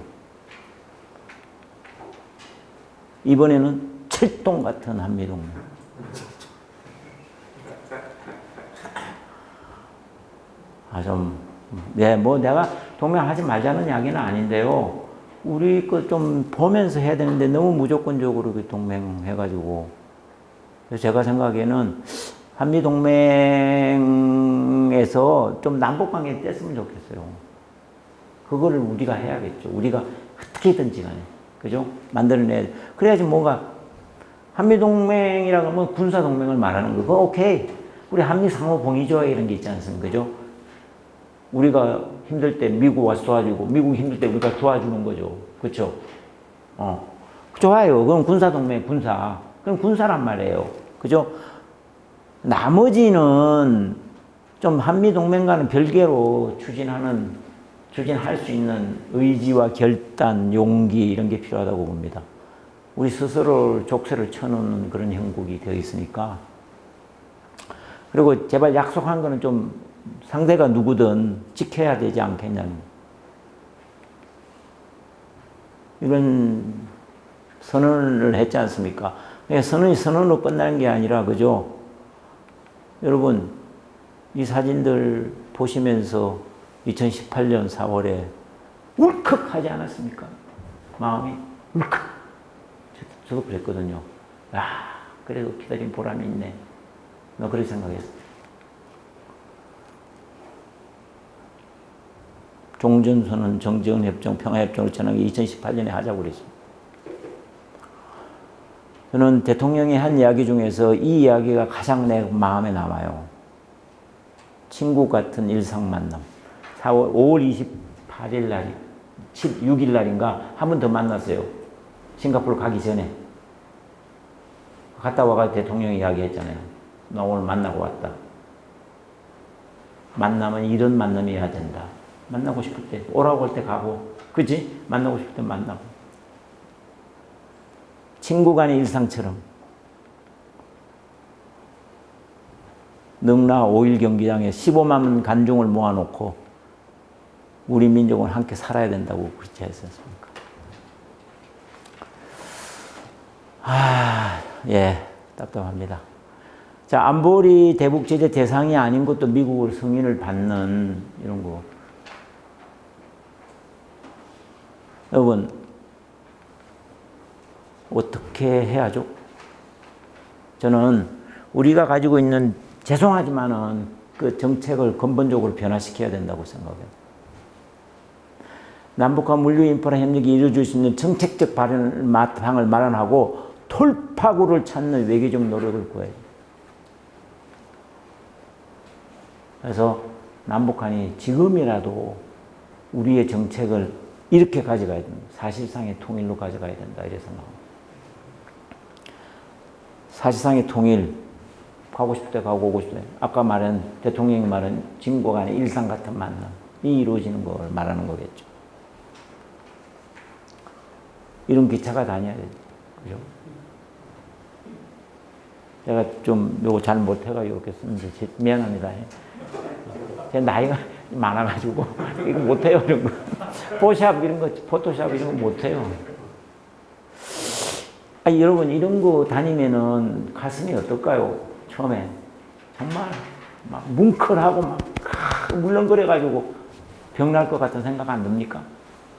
S1: 이번에는 철동 같은 한미동맹. 뭐 내가 동맹하지 말자는 이야기는 아닌데요. 우리 거 좀 보면서 해야 되는데 너무 무조건적으로 동맹해가지고. 그래서 제가 생각에는 한미동맹에서 좀 남북관계 뗐으면 좋겠어요. 그거를 우리가 해야겠죠. 우리가 어떻게든지 간에. 그죠? 만들어내야 돼. 그래야지 뭔가, 한미동맹이라고 하면 군사동맹을 말하는 거. 그거 오케이. 우리 한미상호봉의조약 이런 게 있지 않습니까? 그죠? 우리가 힘들 때 미국 와서 도와주고, 미국이 힘들 때 우리가 도와주는 거죠. 그쵸? 좋아요. 그럼 군사동맹, 군사. 그럼 군사란 말이에요. 그죠? 나머지는 좀 한미동맹과는 별개로 추진할 수 있는 의지와 결단, 용기 이런 게 필요하다고 봅니다. 우리 스스로 족쇄를 쳐놓는 그런 형국이 되어 있으니까. 그리고 제발 약속한 거는 좀 상대가 누구든 지켜야 되지 않겠냐는. 이런 선언을 했지 않습니까? 선언이 선언으로 끝나는 게 아니라, 그죠? 여러분, 이 사진들 보시면서 2018년 4월에 울컥하지 않았습니까? 마음이 울컥. 저도 그랬거든요. 그래도 기다린 보람이 있네. 너 그렇게 생각했어. 종전선언, 정지훈협정, 평화협정을 전하기 2018년에 하자고 그랬습니다. 저는 대통령이 한 이야기 중에서 이 이야기가 가장 내 마음에 남아요. 친구 같은 일상 만남. 5월 28일 날이 6일 날인가 한 번 더 만났어요. 싱가포르 가기 전에. 갔다 와가 대통령이 이야기했잖아요. 나 오늘 만나고 왔다. 만나면 이런 만남이어야 된다. 만나고 싶을 때 오라고 할 때 가고, 그치? 만나고 싶을 때 만나고. 친구 간의 일상처럼. 능라 5.1 경기장에 15만 관중을 모아놓고 우리 민족은 함께 살아야 된다고 그렇게 했었습니까? 예, 답답합니다. 자, 안보리 대북 제재 대상이 아닌 것도 미국을 승인을 받는 이런 거. 여러분, 어떻게 해야죠? 저는 우리가 가지고 있는, 죄송하지만은 그 정책을 근본적으로 변화시켜야 된다고 생각해요. 남북한 물류 인프라 협력이 이루어질 수 있는 정책적 방을 마련하고 돌파구를 찾는 외교적 노력을 구해요. 그래서 남북한이 지금이라도 우리의 정책을 이렇게 가져가야 된다. 사실상의 통일로 가져가야 된다. 이래서 나옵니다. 사실상의 통일, 가고 싶을 때 가고 오고 싶을 때. 아까 말한 대통령이 말한 진국 간의 일상 같은 만남이 이루어지는 걸 말하는 거겠죠. 이런 기차가 다녀야 되죠. 그죠? 제가 좀 요거 잘 못해가지고 이렇게 쓰는데 미안합니다. 제 나이가 많아가지고 이거 못해요. 이런 거. 포샵 이런 거, 포토샵 이런 거 못해요. 아니, 여러분 이런 거 다니면은 가슴이 어떨까요? 처음에 정말 막 뭉클하고 막 물렁거려가지고 병날 것 같은 생각 안 듭니까?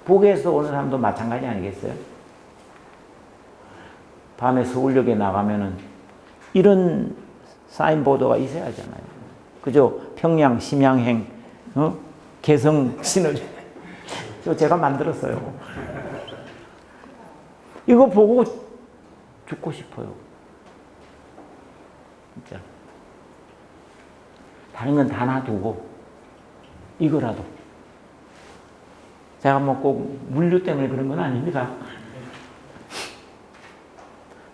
S1: 북에서 오는 사람도 마찬가지 아니겠어요? 밤에 서울역에 나가면은 이런 사인보드가 있어야 하잖아요. 그죠? 평양, 심양행, 개성 시너지. 제가 만들었어요. 이거 보고 죽고 싶어요. 진짜. 다른 건 다 놔두고 이거라도. 제가 뭐 꼭 물류 때문에 그런 건 아닙니다.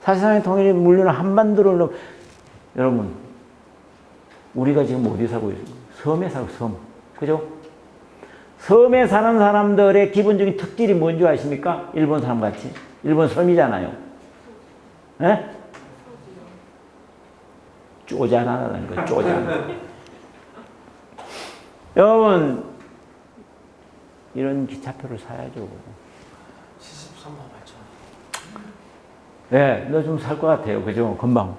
S1: 사실상의 통일의 물류는 한반도를 여러분 우리가 지금 어디 살고 있어요? 섬에 살고 섬. 그죠? 섬에 사는 사람들의 기본적인 특질이 뭔지 아십니까? 일본 사람 같이. 일본 섬이잖아요. 예? 쪼잔하다는 거예요. 쪼잔. 여러분 이런 기차표를 사야죠.
S2: 73만 8천 원.
S1: 네, 너 좀 살 것 같아요. 그죠? 금방.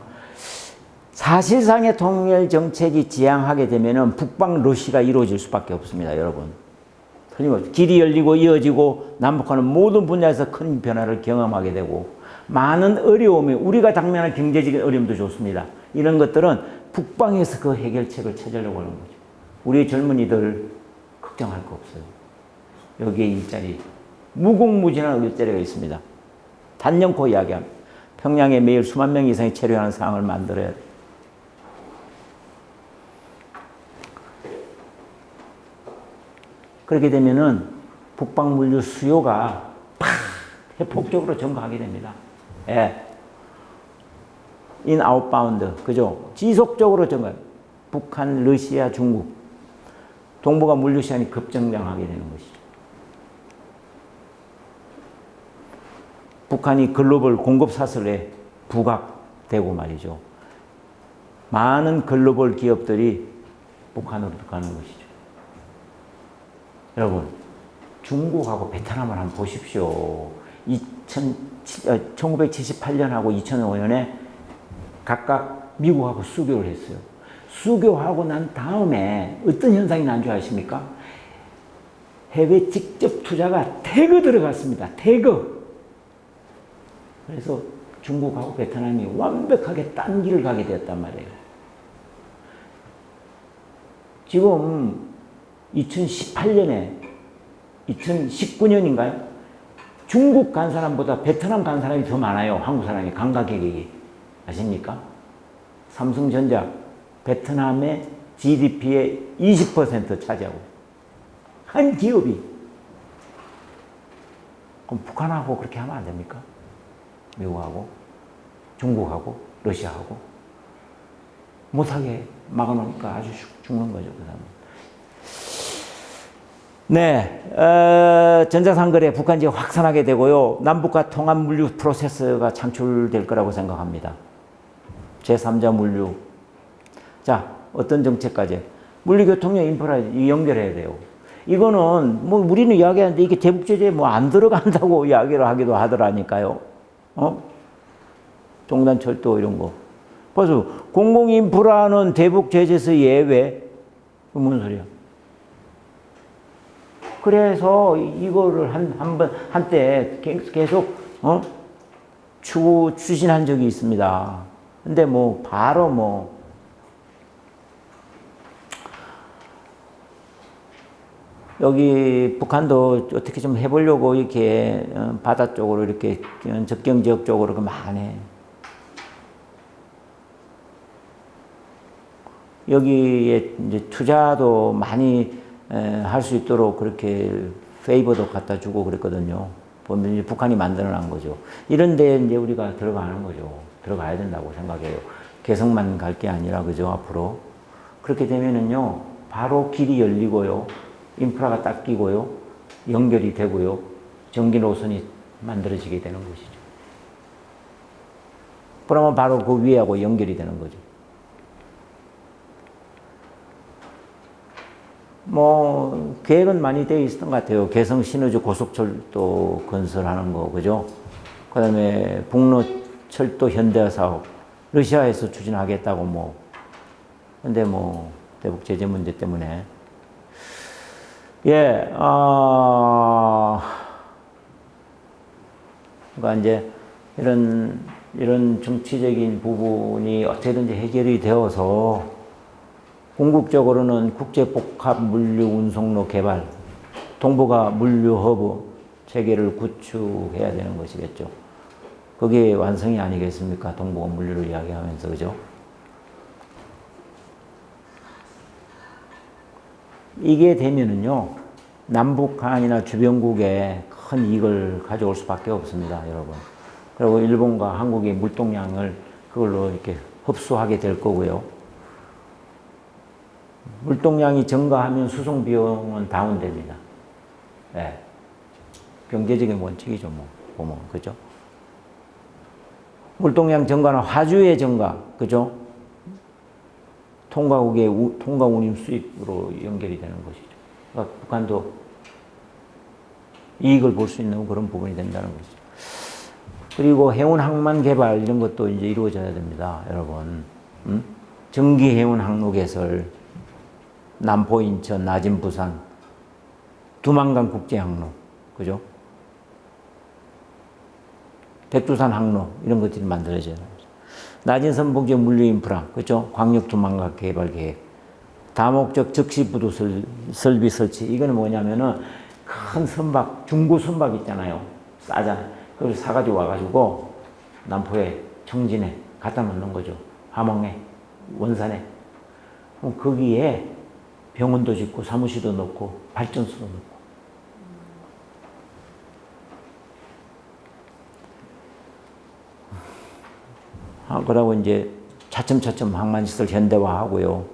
S1: 사실상의 통일 정책이 지향하게 되면은 북방 러시가 이루어질 수밖에 없습니다, 여러분. 틀림없이 길이 열리고 이어지고 남북한은 모든 분야에서 큰 변화를 경험하게 되고 많은 어려움이 우리가 당면한 경제적인 어려움도 좋습니다. 이런 것들은 북방에서 그 해결책을 찾으려고 하는 거죠. 우리 젊은이들 걱정할 거 없어요. 여기에 일자리, 무궁무진한 일자리가 있습니다. 단연코 이야기합니다. 평양에 매일 수만 명 이상이 체류하는 상황을 만들어야 돼요. 그렇게 되면은 북방 물류 수요가 폭적으로 증가하게 됩니다. 예. 인 아웃바운드, 그죠? 지속적으로 증가. 북한, 러시아, 중국, 동북아 물류 시장이 급증장하게 되는 것이죠. 북한이 글로벌 공급 사슬에 부각되고 말이죠. 많은 글로벌 기업들이 북한으로 가는 것이죠. 여러분, 중국하고 베트남을 한번 보십시오. 1978년하고 2005년에 각각 미국하고 수교를 했어요. 수교하고 난 다음에 어떤 현상이 난 줄 아십니까? 해외 직접 투자가 대거 들어갔습니다. 대거. 그래서 중국하고 베트남이 완벽하게 딴 길을 가게 되었단 말이에요. 지금 2018년에 2019년인가요? 중국 간 사람보다 베트남 간 사람이 더 많아요. 한국 사람이 관광객이. 아십니까? 삼성전자 베트남의 GDP의 20% 차지하고 한 기업이. 그럼 북한하고 그렇게 하면 안 됩니까? 미국하고 중국하고 러시아하고 못하게 막아놓으니까 아주 죽는 거죠. 그 다음에. 네, 전자상거래 북한 지역 확산하게 되고요. 남북과 통합 물류 프로세스가 창출될 거라고 생각합니다. 제3자 물류. 자, 어떤 정책까지? 물류교통력 인프라 연결해야 돼요. 이거는 뭐 우리는 이야기하는데 이게 대북제재에 뭐 안 들어간다고 이야기를 하기도 하더라니까요. 종단철도 이런 거. 그래서 공공인프라는 대북제재에서 예외. 그 무슨 소리야? 그래서 이거를 한때 계속, 추진한 적이 있습니다. 근데 뭐, 바로 뭐, 여기 북한도 어떻게 좀 해보려고 이렇게 바다 쪽으로 이렇게 접경 지역 쪽으로 많이 해. 여기에 이제 투자도 많이 할 수 있도록 그렇게 페이버도 갖다 주고 그랬거든요. 보면 이제 북한이 만들어 놓은 거죠. 이런 데 이제 우리가 들어가는 거죠. 들어가야 된다고 생각해요. 개성만 갈 게 아니라, 그죠, 앞으로. 그렇게 되면은요, 바로 길이 열리고요, 인프라가 딱 끼고요, 연결이 되고요, 전기 노선이 만들어지게 되는 것이죠. 그러면 바로 그 위하고 연결이 되는 거죠. 뭐 계획은 많이 되어 있었던 것 같아요. 개성 신의주 고속철도 건설하는 거, 그죠? 그다음에 북로 철도 현대화 사업 러시아에서 추진하겠다고 뭐. 근데 뭐 대북 제재 문제 때문에 그러니까 이제 이런 정치적인 부분이 어떻게든지 해결이 되어서 궁극적으로는 국제복합물류운송로 개발, 동북아 물류허브 체계를 구축해야 되는 것이겠죠. 그게 완성이 아니겠습니까? 동북아 물류를 이야기하면서, 그죠? 이게 되면은요, 남북한이나 주변국에 큰 이익을 가져올 수밖에 없습니다, 여러분. 그리고 일본과 한국의 물동량을 그걸로 이렇게 흡수하게 될 거고요. 물동량이 증가하면 수송 비용은 다운됩니다. 네. 경제적인 원칙이죠, 뭐, 보면. 그죠? 물동량 증가는 화주의 증가, 그죠? 통과국의 통과 운임 수입으로 연결이 되는 것이죠. 그러니까 북한도 이익을 볼 수 있는 그런 부분이 된다는 것이죠. 그리고 해운 항만 개발 이런 것도 이제 이루어져야 됩니다, 여러분. 전기 해운 항로 개설, 남포 인천, 나진 부산, 두만강 국제 항로, 그죠? 백두산 항로 이런 것들이 만들어져야 됩니다. 낮은 선봉지 물류 인프라, 그죠? 광역 두만강 개발 계획, 다목적 적시 부두 설비 설치. 이거는 뭐냐면은 큰 선박, 중고 선박 있잖아요. 싸잖아요. 그걸 사가지고 와가지고 남포에, 청진에 갖다 놓는 거죠. 함흥에, 원산에. 그럼 거기에 병원도 짓고 사무실도 넣고 발전소도 넣고. 그러고 이제 차츰차츰 항만시설 현대화하고요.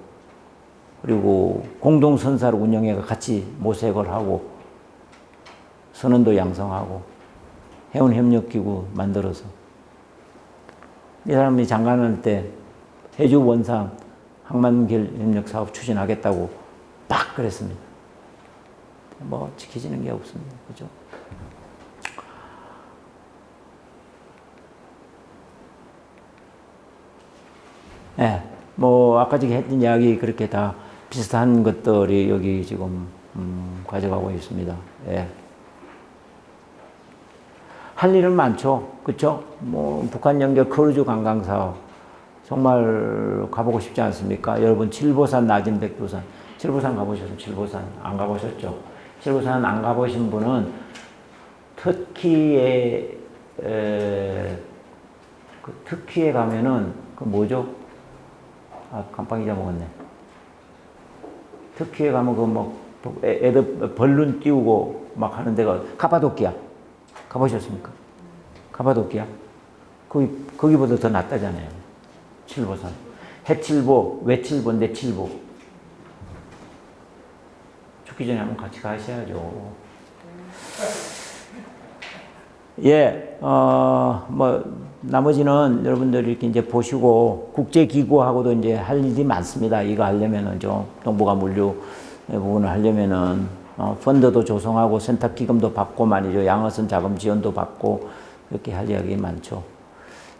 S1: 그리고 공동선사를 운영해서 같이 모색을 하고 선언도 양성하고 해운협력기구 만들어서 이 사람이 장관할 때 해주 원상 항만협력사업 추진하겠다고 빡 그랬습니다. 뭐 지켜지는 게 없습니다. 그죠? 네, 뭐 아까 전에 했던 이야기 그렇게 다 비슷한 것들이 여기 지금 가져가고 있습니다. 예. 할 일은 많죠. 그렇죠? 뭐 북한 연결 크루즈 관광 사업 정말 가보고 싶지 않습니까? 여러분 칠보산, 나진, 백두산, 칠보산 가보셨어요? 칠보산 안 가보셨죠? 칠보산 안 가보신 분은 터키에 가면은 그 뭐죠? 깜빡 잊어먹었네. 터키에 가면 그 뭐 애들 벌룬 띄우고 막 하는 데가 카파도키아. 가보셨습니까? 카파도키아? 거기보다 더 낫다잖아요. 칠보산. 해칠보, 외칠보, 내칠보. 죽기 전에 한번 같이 가셔야죠. 예, 뭐, 나머지는 여러분들이 이렇게 이제 보시고, 국제기구하고도 이제 할 일이 많습니다. 이거 하려면은 좀, 동북아 물류 부분을 하려면은, 펀드도 조성하고, 센터기금도 받고 말이죠. 양어선 자금 지원도 받고, 이렇게 할 이야기 많죠.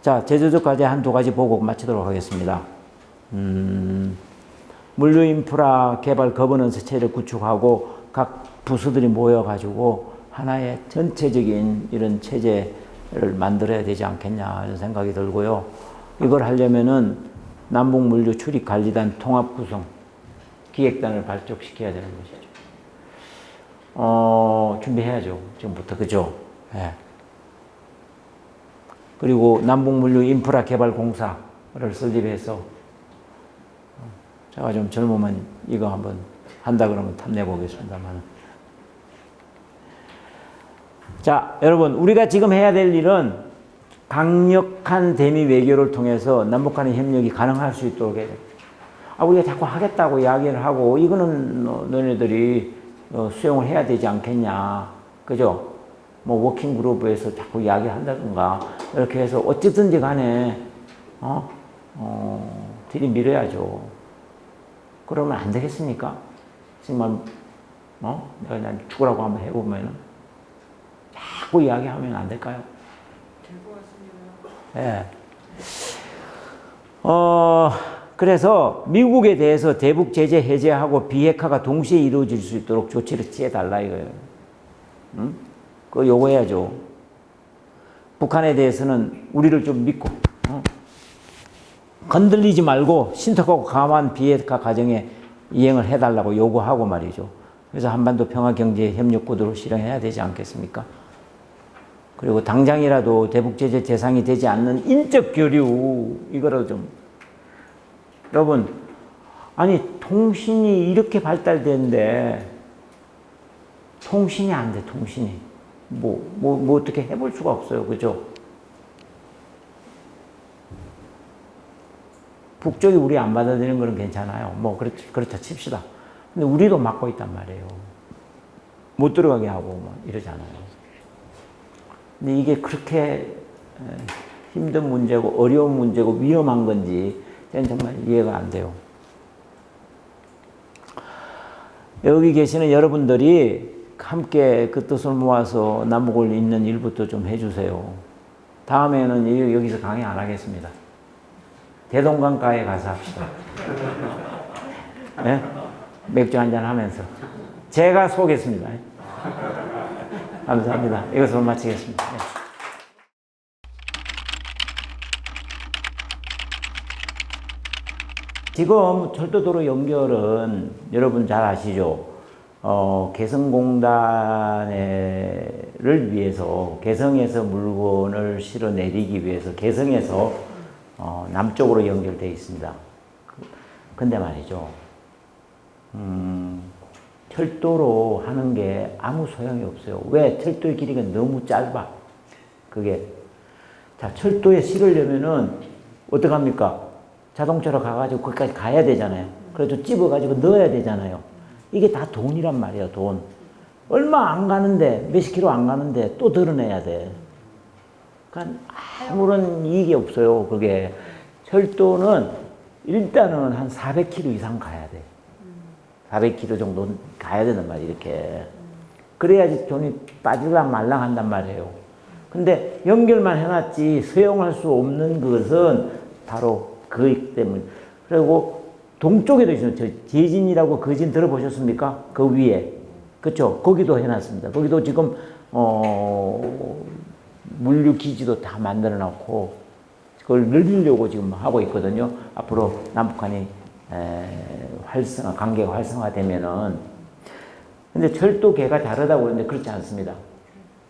S1: 자, 제주도 과제 한두 가지 보고 마치도록 하겠습니다. 물류 인프라 개발 거버넌스 체제를 구축하고, 각 부서들이 모여가지고, 하나의 전체적인 이런 체제를 만들어야 되지 않겠냐 이런 생각이 들고요. 이걸 하려면은 남북물류 출입관리단 통합 구성 기획단을 발족시켜야 되는 것이죠. 준비해야죠. 지금부터. 그죠? 예. 그리고 남북물류 인프라 개발 공사를 설립해서 제가 좀 젊으면 이거 한번 한다 그러면 탐내 보겠습니다만. 자, 여러분, 우리가 지금 해야 될 일은 강력한 대미 외교를 통해서 남북 간의 협력이 가능할 수 있도록 해야 돼요. 우리가 자꾸 하겠다고 이야기를 하고, 이거는 너네들이 수용을 해야 되지 않겠냐. 그죠? 뭐, 워킹 그룹에서 자꾸 이야기를 한다든가, 이렇게 해서 어쨌든지 간에, 들이밀어야죠. 그러면 안 되겠습니까? 정말, 내가 그냥 죽으라고 한번 해보면은, 자꾸 이야기하면 안 될까요? 예. 그래서 미국에 대해서 대북 제재 해제하고 비핵화가 동시에 이루어질 수 있도록 조치를 취해달라 이거예요. 응? 그거 요구해야죠. 북한에 대해서는 우리를 좀 믿고, 건들리지 말고 신속하고 강한 비핵화 과정에 이행을 해달라고 요구하고 말이죠. 그래서 한반도 평화경제협력구도를 실행해야 되지 않겠습니까? 그리고 당장이라도 대북 제재 대상이 되지 않는 인적 교류, 이거를 좀. 여러분, 아니, 통신이 이렇게 발달되는데, 통신이 안 돼, 통신이. 뭐 어떻게 해볼 수가 없어요. 그죠? 북쪽이 우리 안 받아들이는 거는 괜찮아요. 그렇다 칩시다. 근데 우리도 막고 있단 말이에요. 못 들어가게 하고, 이러잖아요. 근데 이게 그렇게 힘든 문제고, 어려운 문제고, 위험한 건지, 저는 정말 이해가 안 돼요. 여기 계시는 여러분들이 함께 그 뜻을 모아서 남북을 잇는 일부터 좀 해주세요. 다음에는 여기서 강의 안 하겠습니다. 대동강가에 가서 합시다. 네? 맥주 한잔 하면서. 제가 쏘겠습니다. 감사합니다. 이것으로 마치겠습니다. 네. 지금 철도도로 연결은 여러분 잘 아시죠? 개성공단을 위해서, 개성에서 물건을 실어 내리기 위해서 개성에서 남쪽으로 연결되어 있습니다. 근데 말이죠. 철도로 하는 게 아무 소용이 없어요. 왜? 철도의 길이가 너무 짧아. 그게. 자, 철도에 실으려면은 어떡합니까? 자동차로 가가지고 거기까지 가야 되잖아요. 그래도 찝어가지고 넣어야 되잖아요. 이게 다 돈이란 말이에요, 돈. 얼마 안 가는데, 몇십 킬로 안 가는데 또 덜어내야 돼. 그러니까 아무런 이익이 없어요, 그게. 철도는 일단은 한 400km 이상 가야 돼. 400km 정도 가야 되는 말이에요, 이렇게. 그래야지 돈이 빠질랑 말랑 한단 말이에요. 근데 연결만 해놨지 수용할 수 없는 것은 바로 그이기 때문에. 그리고 동쪽에도 있어요. 저 제진이라고 거진 들어보셨습니까? 그 위에. 그쵸? 거기도 해놨습니다. 거기도 지금, 물류기지도 다 만들어 놓고, 그걸 늘리려고 지금 하고 있거든요. 앞으로 남북한이 관계가 활성화되면은. 근데 철도계가 다르다고 그러는데 그렇지 않습니다.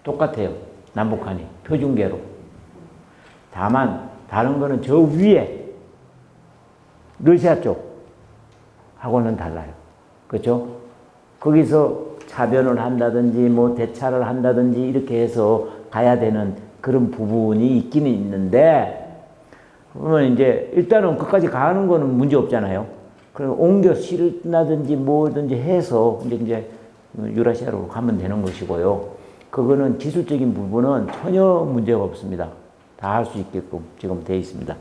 S1: 똑같아요. 남북한이. 표준계로. 다만, 다른 거는 저 위에, 러시아 쪽 하고는 달라요. 그렇죠? 거기서 차변을 한다든지 뭐 대차를 한다든지 이렇게 해서 가야 되는 그런 부분이 있기는 있는데, 그러면 이제 일단은 끝까지 가는 거는 문제 없잖아요. 그럼 옮겨 실다든지 뭐든지 해서 이제 유라시아로 가면 되는 것이고요. 그거는 기술적인 부분은 전혀 문제가 없습니다. 다 할 수 있게끔 지금 되어 있습니다.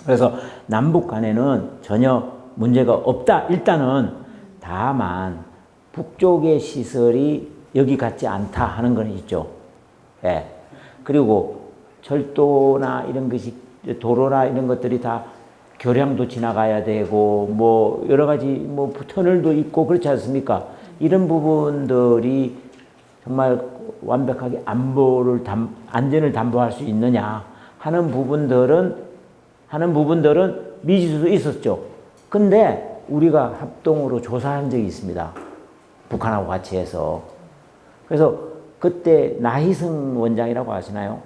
S1: 그래서 남북 간에는 전혀 문제가 없다. 일단은. 다만 북쪽의 시설이 여기 같지 않다 하는 건 있죠. 예. 그리고 철도나 이런 것이, 도로나 이런 것들이 다 교량도 지나가야 되고 뭐 여러 가지 뭐 터널도 있고 그렇지 않습니까? 이런 부분들이 정말 완벽하게 안전을 담보할 수 있느냐 하는 부분들은 미지수도 있었죠. 근데 우리가 합동으로 조사한 적이 있습니다. 북한하고 같이 해서. 그래서 그때 나희성 원장이라고 아시나요?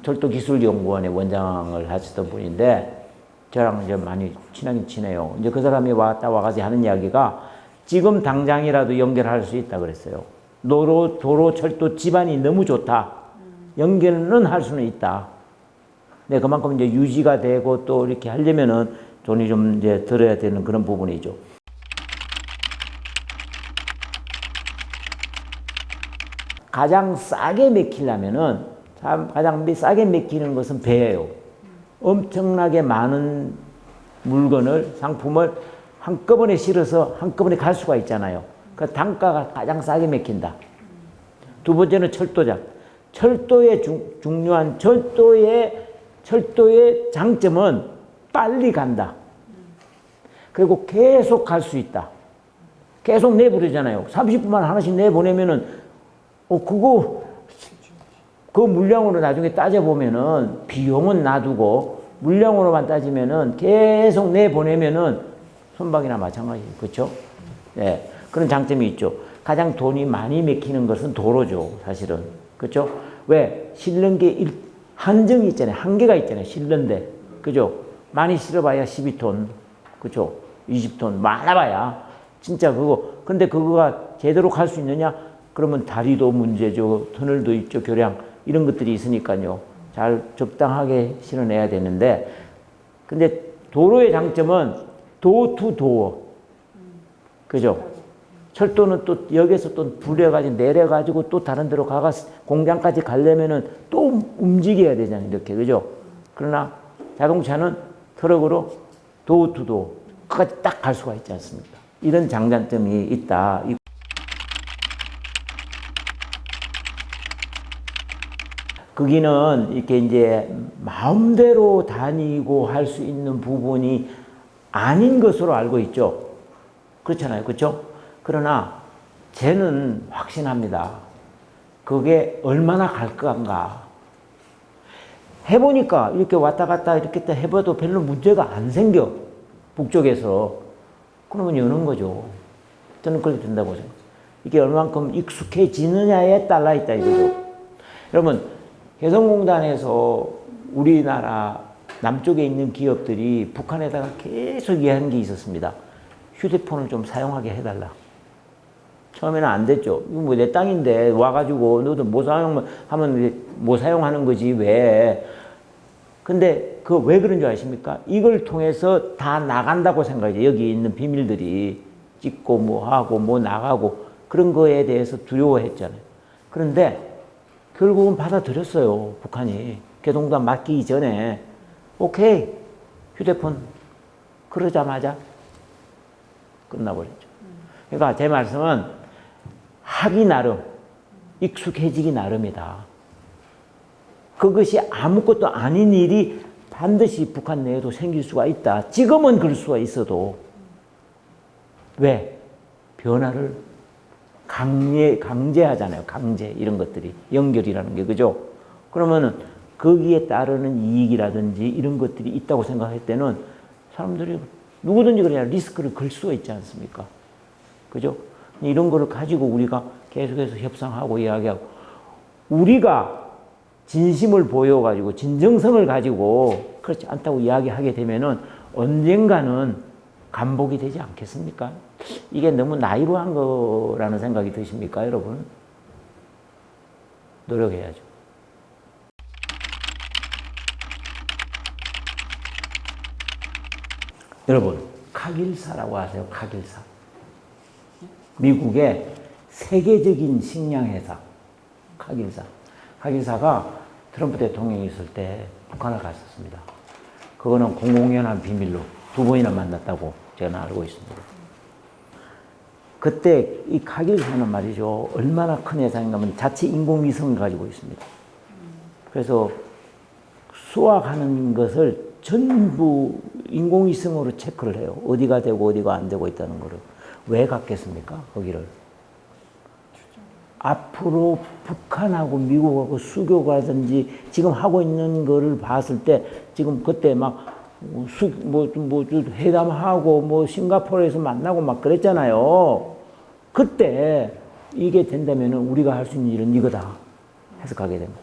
S1: 철도기술연구원의 원장을 하셨던 분인데 저랑 이제 많이 친하긴 친해요. 이제 그 사람이 와가지고 하는 이야기가 지금 당장이라도 연결할 수 있다 그랬어요. 도로, 철도 지반이 너무 좋다. 연결은 할 수는 있다. 네, 그만큼 이제 유지가 되고 또 이렇게 하려면은 돈이 좀 이제 들어야 되는 그런 부분이죠. 가장 싸게 맥히려면은 가장 싸게 맥히는 것은 배예요. 엄청나게 많은 물건을, 상품을 한꺼번에 실어서 한꺼번에 갈 수가 있잖아요. 그 단가가 가장 싸게 맥힌다. 두 번째는 철도장. 철도의 중요한 철도의 장점은 빨리 간다. 그리고 계속 갈 수 있다. 계속 내보내잖아요. 30분만 하나씩 내보내면은, 그 물량으로 나중에 따져보면은 비용은 놔두고 물량으로만 따지면은 계속 내보내면은 선박이나 마찬가지예요. 그렇죠? 네. 그런 장점이 있죠. 가장 돈이 많이 맥히는 것은 도로죠. 사실은. 그렇죠? 왜? 실는 게 한정이 있잖아요. 한계가 있잖아요. 실는데. 그죠? 많이 실어봐야 12톤. 그죠? 20톤. 많아봐야. 진짜 그거. 근데 그거가 제대로 갈 수 있느냐? 그러면 다리도 문제죠. 터널도 있죠. 교량. 이런 것들이 있으니까요. 잘 적당하게 실어내야 되는데. 근데 도로의 장점은 도어투도어. 그죠? 철도는 또 여기서 또 불려가지고 내려가지고 또 다른 데로 가가 공장까지 가려면은 또 움직여야 되잖아요. 이렇게. 그죠? 그러나 자동차는 트럭으로 도어투도어. 끝까지 딱 갈 수가 있지 않습니까? 이런 장단점이 있다. 거기는 이렇게 이제 마음대로 다니고 할 수 있는 부분이 아닌 것으로 알고 있죠. 그렇잖아요. 그렇죠? 그러나 쟤는 확신합니다. 그게 얼마나 갈 건가. 해보니까 이렇게 왔다 갔다 이렇게 해봐도 별로 문제가 안 생겨. 북쪽에서. 그러면 여는 거죠. 저는 그렇게 된다고 생각해요. 이게 얼만큼 익숙해지느냐에 따라 있다 이거죠. 여러분, 개성공단에서 우리나라 남쪽에 있는 기업들이 북한에다가 계속 이야기한 게 있었습니다. 휴대폰을 좀 사용하게 해달라. 처음에는 안 됐죠. 이거 뭐 내 땅인데 와가지고 너도 못 사용하면 못 사용하는 거지 왜. 근데 그 왜 그런 줄 아십니까? 이걸 통해서 다 나간다고 생각해요. 여기 있는 비밀들이 찍고 뭐 하고 뭐 나가고 그런 거에 대해서 두려워했잖아요. 그런데 결국은 받아들였어요. 북한이. 개동단 맡기기 전에 오케이 휴대폰 그러자마자 끝나버렸죠. 그러니까 제 말씀은 하기 나름, 익숙해지기 나름이다. 그것이 아무것도 아닌 일이 반드시 북한 내에도 생길 수가 있다. 지금은 그럴 수가 있어도. 왜? 변화를 강제하잖아요. 강제. 이런 것들이. 연결이라는 게. 그죠? 그러면은 거기에 따르는 이익이라든지 이런 것들이 있다고 생각할 때는 사람들이 누구든지 그냥 리스크를 걸 수가 있지 않습니까? 그죠? 이런 거를 가지고 우리가 계속해서 협상하고 이야기하고 우리가 진심을 보여가지고 진정성을 가지고 그렇지 않다고 이야기하게 되면은 언젠가는 감복이 되지 않겠습니까? 이게 너무 나이브한 거라는 생각이 드십니까, 여러분? 노력해야죠. 여러분, 카길사라고 아세요? 카길사. 미국의 세계적인 식량 회사, 카길사. 카길사가 트럼프 대통령이 있을 때 북한을 갔었습니다. 그거는 공공연한 비밀로 2번이나 만났다고 제가 알고 있습니다. 그때 이 카길사는 말이죠. 얼마나 큰 회사인가 하면 자체 인공위성을 가지고 있습니다. 그래서 수확하는 것을 전부 인공위성으로 체크를 해요. 어디가 되고 어디가 안 되고 있다는 거를. 왜 갔겠습니까? 거기를. 앞으로 북한하고 미국하고 수교가든지 지금 하고 있는 거를 봤을 때 지금 그때 막 회담하고 뭐 싱가포르에서 만나고 막 그랬잖아요. 그때 이게 된다면 우리가 할 수 있는 일은 이거다 해석하게 됩니다.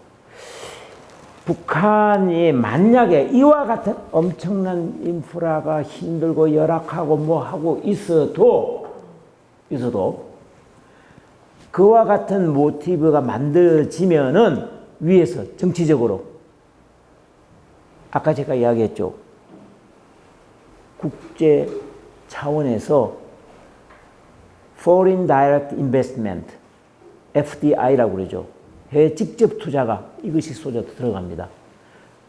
S1: 북한이 만약에 이와 같은 엄청난 인프라가 힘들고 열악하고 뭐 하고 있어도 그와 같은 모티브가 만들어지면은 위에서 정치적으로 아까 제가 이야기했죠. 국제 차원에서 Foreign Direct Investment, FDI라고 그러죠. 해외 직접 투자가 이것이 쏟아 들어갑니다.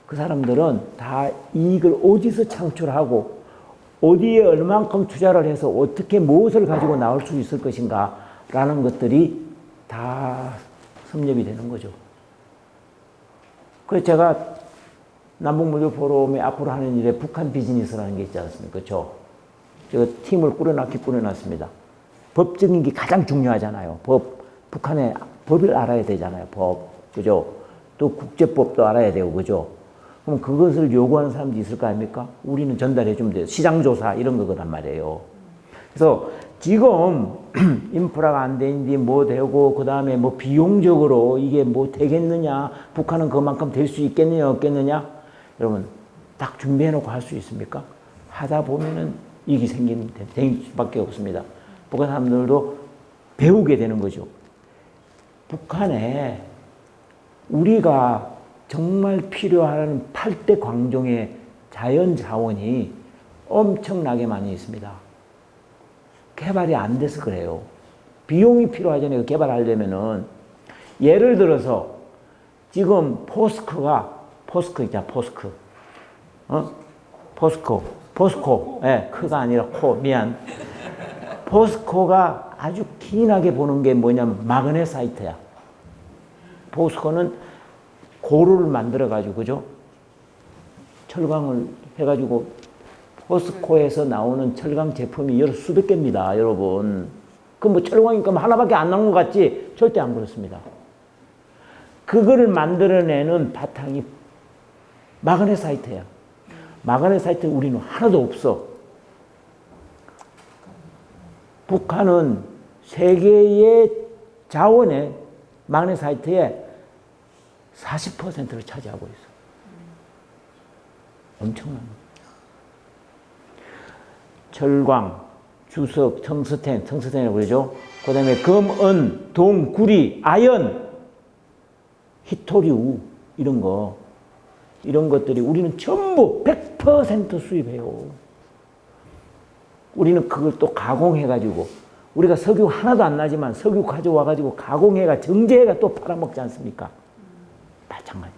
S1: 그 사람들은 다 이익을 어디서 창출하고 어디에 얼만큼 투자를 해서 어떻게 무엇을 가지고 나올 수 있을 것인가 라는 것들이 다 섭렵이 되는 거죠. 그래서 제가 남북무역 포럼에 앞으로 하는 일에 북한 비즈니스라는 게 있지 않습니까? 그렇죠? 제가 팀을 꾸려놨습니다. 법적인 게 가장 중요하잖아요. 북한의 법을 알아야 되잖아요. 그죠? 또 국제법도 알아야 되고, 그죠? 그럼 그것을 요구하는 사람도 있을 거 아닙니까? 우리는 전달해 주면 돼요. 시장조사 이런 거거단 말이에요. 그래서 지금 인프라가 안 되는지 뭐 되고, 그 다음에 뭐 비용적으로 이게 뭐 되겠느냐, 북한은 그만큼 될 수 있겠느냐, 없겠느냐? 여러분, 딱 준비해 놓고 할 수 있습니까? 하다 보면은 이익이 생길 수밖에 없습니다. 북한 사람들도 배우게 되는 거죠. 북한에 우리가 정말 필요한 8대 광종의 자연 자원이 엄청나게 많이 있습니다. 개발이 안 돼서 그래요. 비용이 필요하잖아요. 개발하려면은. 예를 들어서 지금 포스코 있잖아, 포스코. 포스코. 예, 크가 아니라 미안. 포스코가 아주 기인하게 보는 게 뭐냐면 마그네사이트야. 포스코는 고루를 만들어가지고, 그죠? 철강을 해가지고, 포스코에서 나오는 철강 제품이 여러 수백 개입니다, 여러분. 그럼 뭐 철강이니까 하나밖에 안 나온 것 같지? 절대 안 그렇습니다. 그거를 만들어내는 바탕이 마그네사이트야. 마그네사이트 우리는 하나도 없어. 북한은 세계의 자원의 마그네사이트의 40%를 차지하고 있어. 엄청납니다. 철광, 주석, 텅스텐이라고 그러죠. 그 다음에 금, 은, 동, 구리, 아연, 히토리우, 이런 것들이 우리는 전부 100% 수입해요. 우리는 그걸 또 가공해가지고, 우리가 석유 하나도 안 나지만 석유 가져와가지고 가공해가, 정제해가 또 팔아먹지 않습니까? 마찬가지.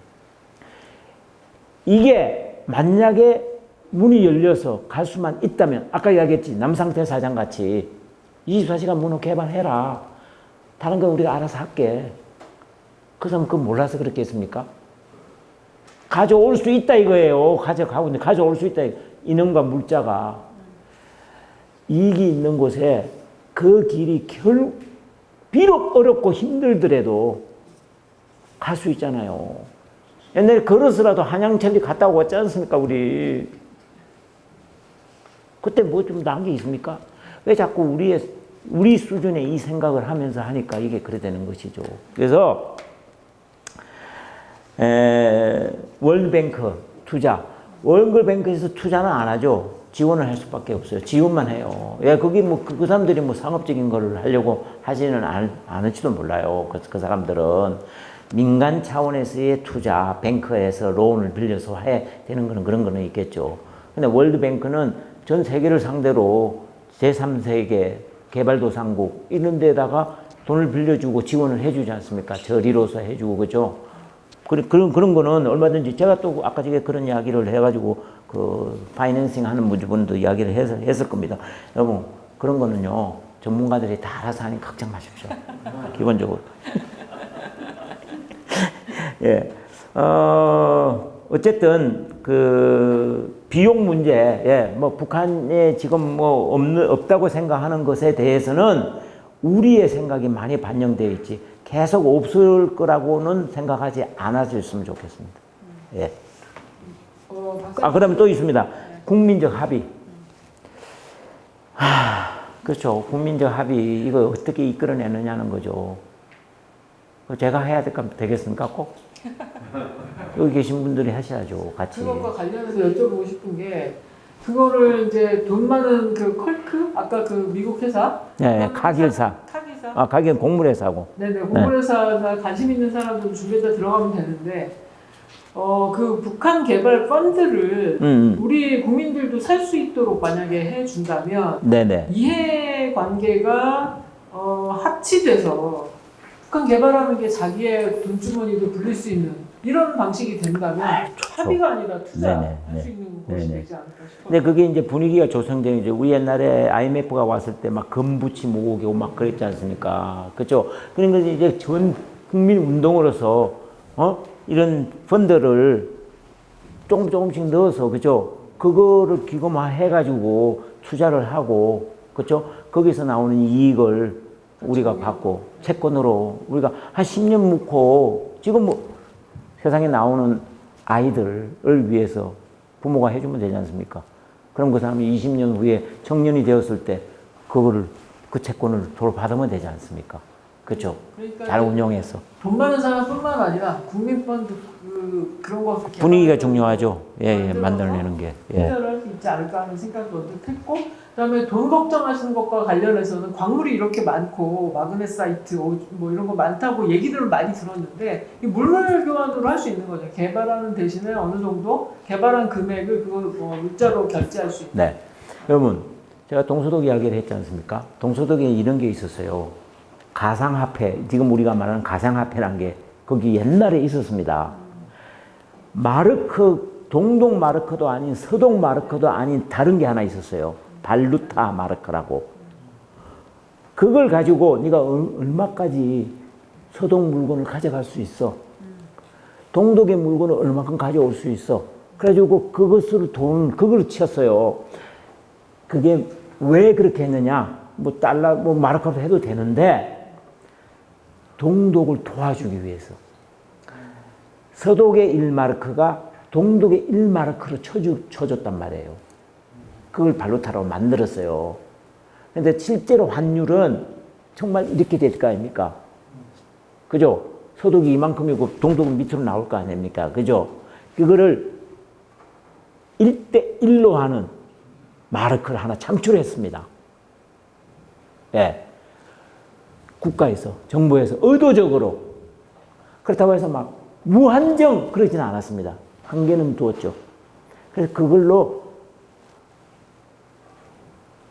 S1: 이게 만약에 문이 열려서 갈 수만 있다면, 아까 이야기했지, 남상태 사장 같이 24시간 문을 개발해라. 다른 건 우리가 알아서 할게. 그 사람 그거 몰라서 그렇겠습니까? 가져올 수 있다 이거예요. 가져가고 있는데 가져올 수 있다. 인원과 물자가. 이익이 있는 곳에 그 길이 비록 어렵고 힘들더라도 갈 수 있잖아요. 옛날에 걸어서라도 한양천리 갔다 오고 왔지 않습니까, 우리? 그때 뭐 좀 나은 게 있습니까? 왜 자꾸 우리 수준의 이 생각을 하면서 하니까 이게 그래 되는 것이죠. 그래서, 월드뱅크 투자. 월드뱅크에서 투자는 안 하죠. 지원을 할 수밖에 없어요. 지원만 해요. 예, 그게 뭐, 그 사람들이 뭐 상업적인 거를 하려고 하지는 않을지도 몰라요. 그 사람들은. 민간 차원에서의 투자, 뱅크에서 론을 빌려서 해야 되는 거는 그런 거는 있겠죠. 근데 월드뱅크는 전 세계를 상대로 제3세계 개발도상국 이런 데다가 돈을 빌려주고 지원을 해주지 않습니까? 저리로서 해주고, 그죠? 그런 거는 얼마든지 제가 또 아까 전에 그런 이야기를 해가지고 그 파이낸싱 하는 분도 이야기를 했을 겁니다. 여러분, 그런 거는요, 전문가들이 다 알아서 하니 걱정 마십시오. 기본적으로. 예. 어쨌든, 그, 비용 문제, 예, 뭐, 북한에 지금 뭐, 없다고 생각하는 것에 대해서는 우리의 생각이 많이 반영되어 있지, 계속 없을 거라고는 생각하지 않아줬으면 좋겠습니다. 예. 그 다음에 또 있습니다. 국민적 합의. 그렇죠. 국민적 합의 이거 어떻게 이끌어내느냐는 거죠. 제가 해야 되겠습니까? 꼭? 여기 계신 분들이 하셔야죠. 같이.
S2: 그것과 관련해서 여쭤보고 싶은 게 그거를 이제 돈 많은 그 컬크 아까 그 미국 회사
S1: 네, 카길사.
S2: 카기사
S1: 아, 가게는 공물회사고.
S2: 네네 공물회사가 관심 있는 사람들 준비해서 들어가면 되는데 그 북한 개발 펀드를 우리 국민들도 살 수 있도록 만약에 해준다면
S1: 네네.
S2: 이해관계가 합치돼서 북한 개발하는 게 자기의 돈주머니도 불릴 수 있는 이런 방식이 된다면 합의가 아니라 투자할 수 있는 것이 되지 않을까 싶어요.
S1: 근데 그게 이제 분위기가 조성되는 이제 우리 옛날에 IMF가 왔을 때 막 금부치 모으고 막 그랬지 않습니까? 그렇죠? 그러니까 이제 전 국민 운동으로서 이런 펀드를 조금씩 넣어서 그죠? 그거를 기금화해 가지고 투자를 하고 그렇죠? 거기서 나오는 이익을 우리가 받고 채권으로 우리가 한 10년 묵고 지금 뭐 세상에 나오는 아이들을 위해서 부모가 해주면 되지 않습니까? 그럼 그 사람이 20년 후에 청년이 되었을 때 그거를 그 채권을 돌아받으면 되지 않습니까? 그렇죠?
S2: 그러니까
S1: 잘 운용해서
S2: 돈 많은 사람뿐만 아니라 국민펀드 그런 거
S1: 분위기가 중요하죠. 예, 만들어내는 게.
S2: 투자를 할 수 있지 않을까 하는 생각도 언뜻했고 그다음에 돈 걱정하시는 것과 관련해서는 광물이 이렇게 많고 마그네사이트 뭐 이런 거 많다고 얘기들을 많이 들었는데 이 물물 교환으로 할 수 있는 거죠. 개발하는 대신에 어느 정도 개발한 금액을 그걸 물자로 결제할 수 있는.
S1: 네, 여러분 제가 동서독 이야기를 했지 않습니까? 동서독에 이런 게 있었어요. 가상화폐, 지금 우리가 말하는 가상화폐란 게 거기 옛날에 있었습니다. 마르크, 동독 마르크도 아닌 서독 마르크도 아닌 다른 게 하나 있었어요. 발루타 마르크라고. 그걸 가지고 네가 얼마까지 서독 물건을 가져갈 수 있어. 동독의 물건을 얼마큼 가져올 수 있어. 그래가지고 그걸 쳤어요. 그게 왜 그렇게 했느냐? 뭐 달러, 뭐 마르크로 해도 되는데 동독을 도와주기 위해서. 서독의 1마르크가 동독의 1마르크로 쳐줬단 말이에요. 그걸 발루타로 만들었어요. 근데 실제로 환율은 정말 이렇게 될 거 아닙니까? 그죠? 서독이 이만큼이고 동독은 밑으로 나올 거 아닙니까? 그죠? 그거를 1대1로 하는 마르크를 하나 창출했습니다. 예. 국가에서, 정부에서 의도적으로. 그렇다고 해서 막 무한정 그러지는 않았습니다. 한계는 두었죠. 그래서 그걸로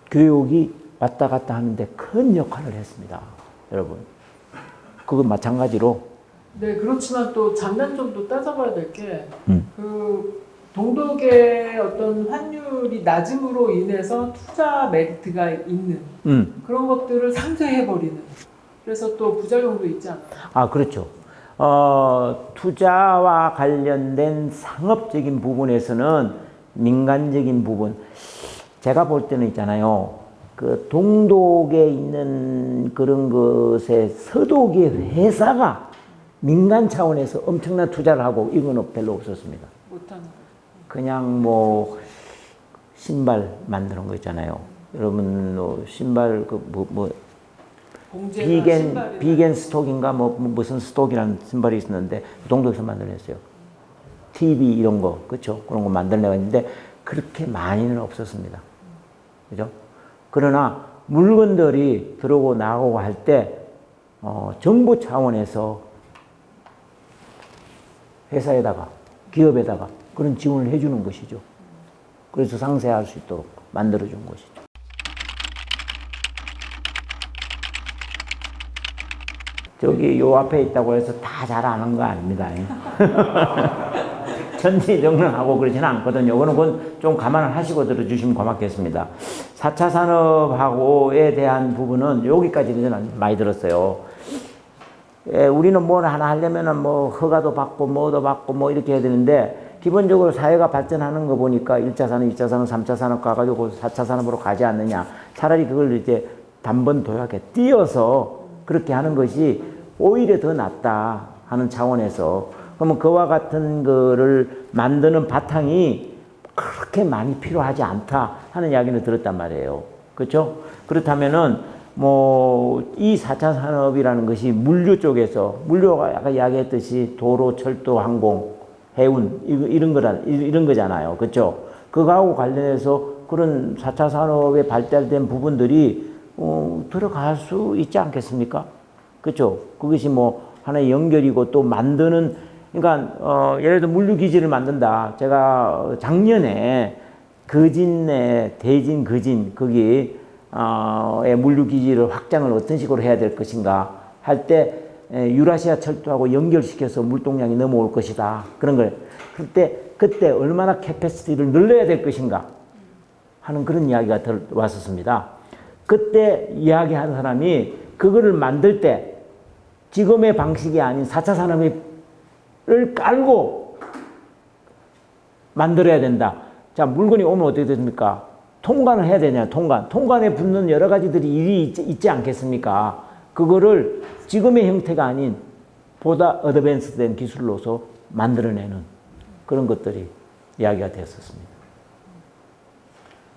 S1: 교육이 왔다 갔다 하는데 큰 역할을 했습니다. 여러분. 그건 마찬가지로.
S2: 네, 그렇지만 또 장단점도 따져봐야 될 게, 그 동독의 어떤 환율이 낮음으로 인해서 투자 메리트가 있는 그런 것들을 상쇄해버리는. 그래서 또 부작용도 있지 않나요?
S1: 아, 그렇죠. 투자와 관련된 상업적인 부분에서는 민간적인 부분, 제가 볼 때는 있잖아요. 그 동독에 있는 그런 것에 서독의 회사가 민간 차원에서 엄청난 투자를 하고 이건 별로 없었습니다.
S2: 못하는 거.
S1: 그냥 뭐 신발 만드는 거 있잖아요. 여러분 신발 비겐 스톡인가 무슨 스톡이라는 신발이 있었는데 동독에서 만들어냈어요. TV 이런 거 그렇죠? 그런 거 만들려고 했는데 그렇게 많이는 없었습니다. 그죠? 그러나 물건들이 들어오고 나오고 할 때 정부 차원에서 회사에다가 기업에다가 그런 지원을 해주는 것이죠. 그래서 상세할 수 있도록 만들어준 것이죠. 저기 요 앞에 있다고 해서 다 잘 아는 거 아닙니다. 전지정론하고 그러지는 않거든요. 그건 좀 감안을 하시고 들어주시면 고맙겠습니다. 4차 산업하고에 대한 부분은 여기까지는 저는 많이 들었어요. 우리는 뭘 하나 하려면은 뭐 허가도 받고 뭐도 받고 뭐 이렇게 해야 되는데 기본적으로 사회가 발전하는 거 보니까 1차 산업, 2차 산업, 3차 산업 가가지고 4차 산업으로 가지 않느냐. 차라리 그걸 이제 단번도약에 띄어서 그렇게 하는 것이 오히려 더 낫다 하는 차원에서 그러면 그와 같은 거를 만드는 바탕이 그렇게 많이 필요하지 않다 하는 이야기를 들었단 말이에요. 그렇죠? 그렇다면은 뭐 이 4차 산업이라는 것이 물류 쪽에서 물류가 아까 이야기했듯이 도로, 철도, 항공, 해운 이런 거잖아요. 그렇죠? 그거하고 관련해서 그런 4차 산업에 발달된 부분들이 들어갈 수 있지 않겠습니까? 그렇죠? 그것이 뭐 하나의 연결이고 또 만드는 그러니까 예를 들어 물류 기지를 만든다. 제가 작년에 거진내 대진 거진 거기 의 물류 기지를 확장을 어떤 식으로 해야 될 것인가 할 때 유라시아 철도하고 연결시켜서 물동량이 넘어올 것이다. 그런 걸 그때 얼마나 캐패시티를 늘려야 될 것인가 하는 그런 이야기가 왔었습니다. 그때 이야기한 사람이 그거를 만들 때 지금의 방식이 아닌 4차 산업을 깔고 만들어야 된다. 자, 물건이 오면 어떻게 됩니까? 통관을 해야 되냐, 통관에 붙는 여러 가지들이 일이 있지 않겠습니까? 그거를 지금의 형태가 아닌 보다 어드밴스된 기술로서 만들어내는 그런 것들이 이야기가 됐었습니다.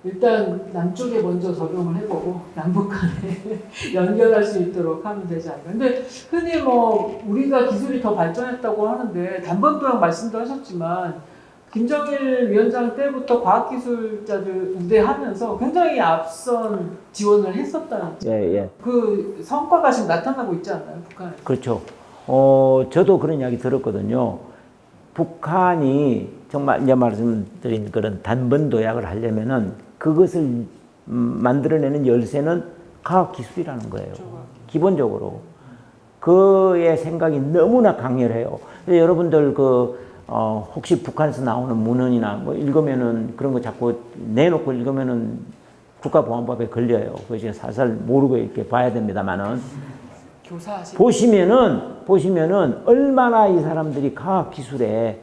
S2: 일단 남쪽에 먼저 적용을 해보고 남북 간에 연결할 수 있도록 하면 되지 않을까. 근데 흔히 뭐 우리가 기술이 더 발전했다고 하는데 단번도형 말씀도 하셨지만 김정일 위원장 때부터 과학기술자들 우대하면서 굉장히 앞선 지원을 했었다는
S1: 예.
S2: 그 성과가 지금 나타나고 있지 않나요, 북한에?
S1: 그렇죠. 저도 그런 이야기 들었거든요. 북한이 정말 이제 말씀드린 그런 단번도약을 하려면은 그것을 만들어내는 열쇠는 과학기술이라는 거예요. 기본적으로. 그의 생각이 너무나 강렬해요. 여러분들 혹시 북한에서 나오는 문헌이나 뭐 읽으면은 그런 거 자꾸 내놓고 읽으면은 국가보안법에 걸려요. 그래서 살살 모르고 이렇게 봐야 됩니다만은. 보시면은 얼마나 이 사람들이 과학기술에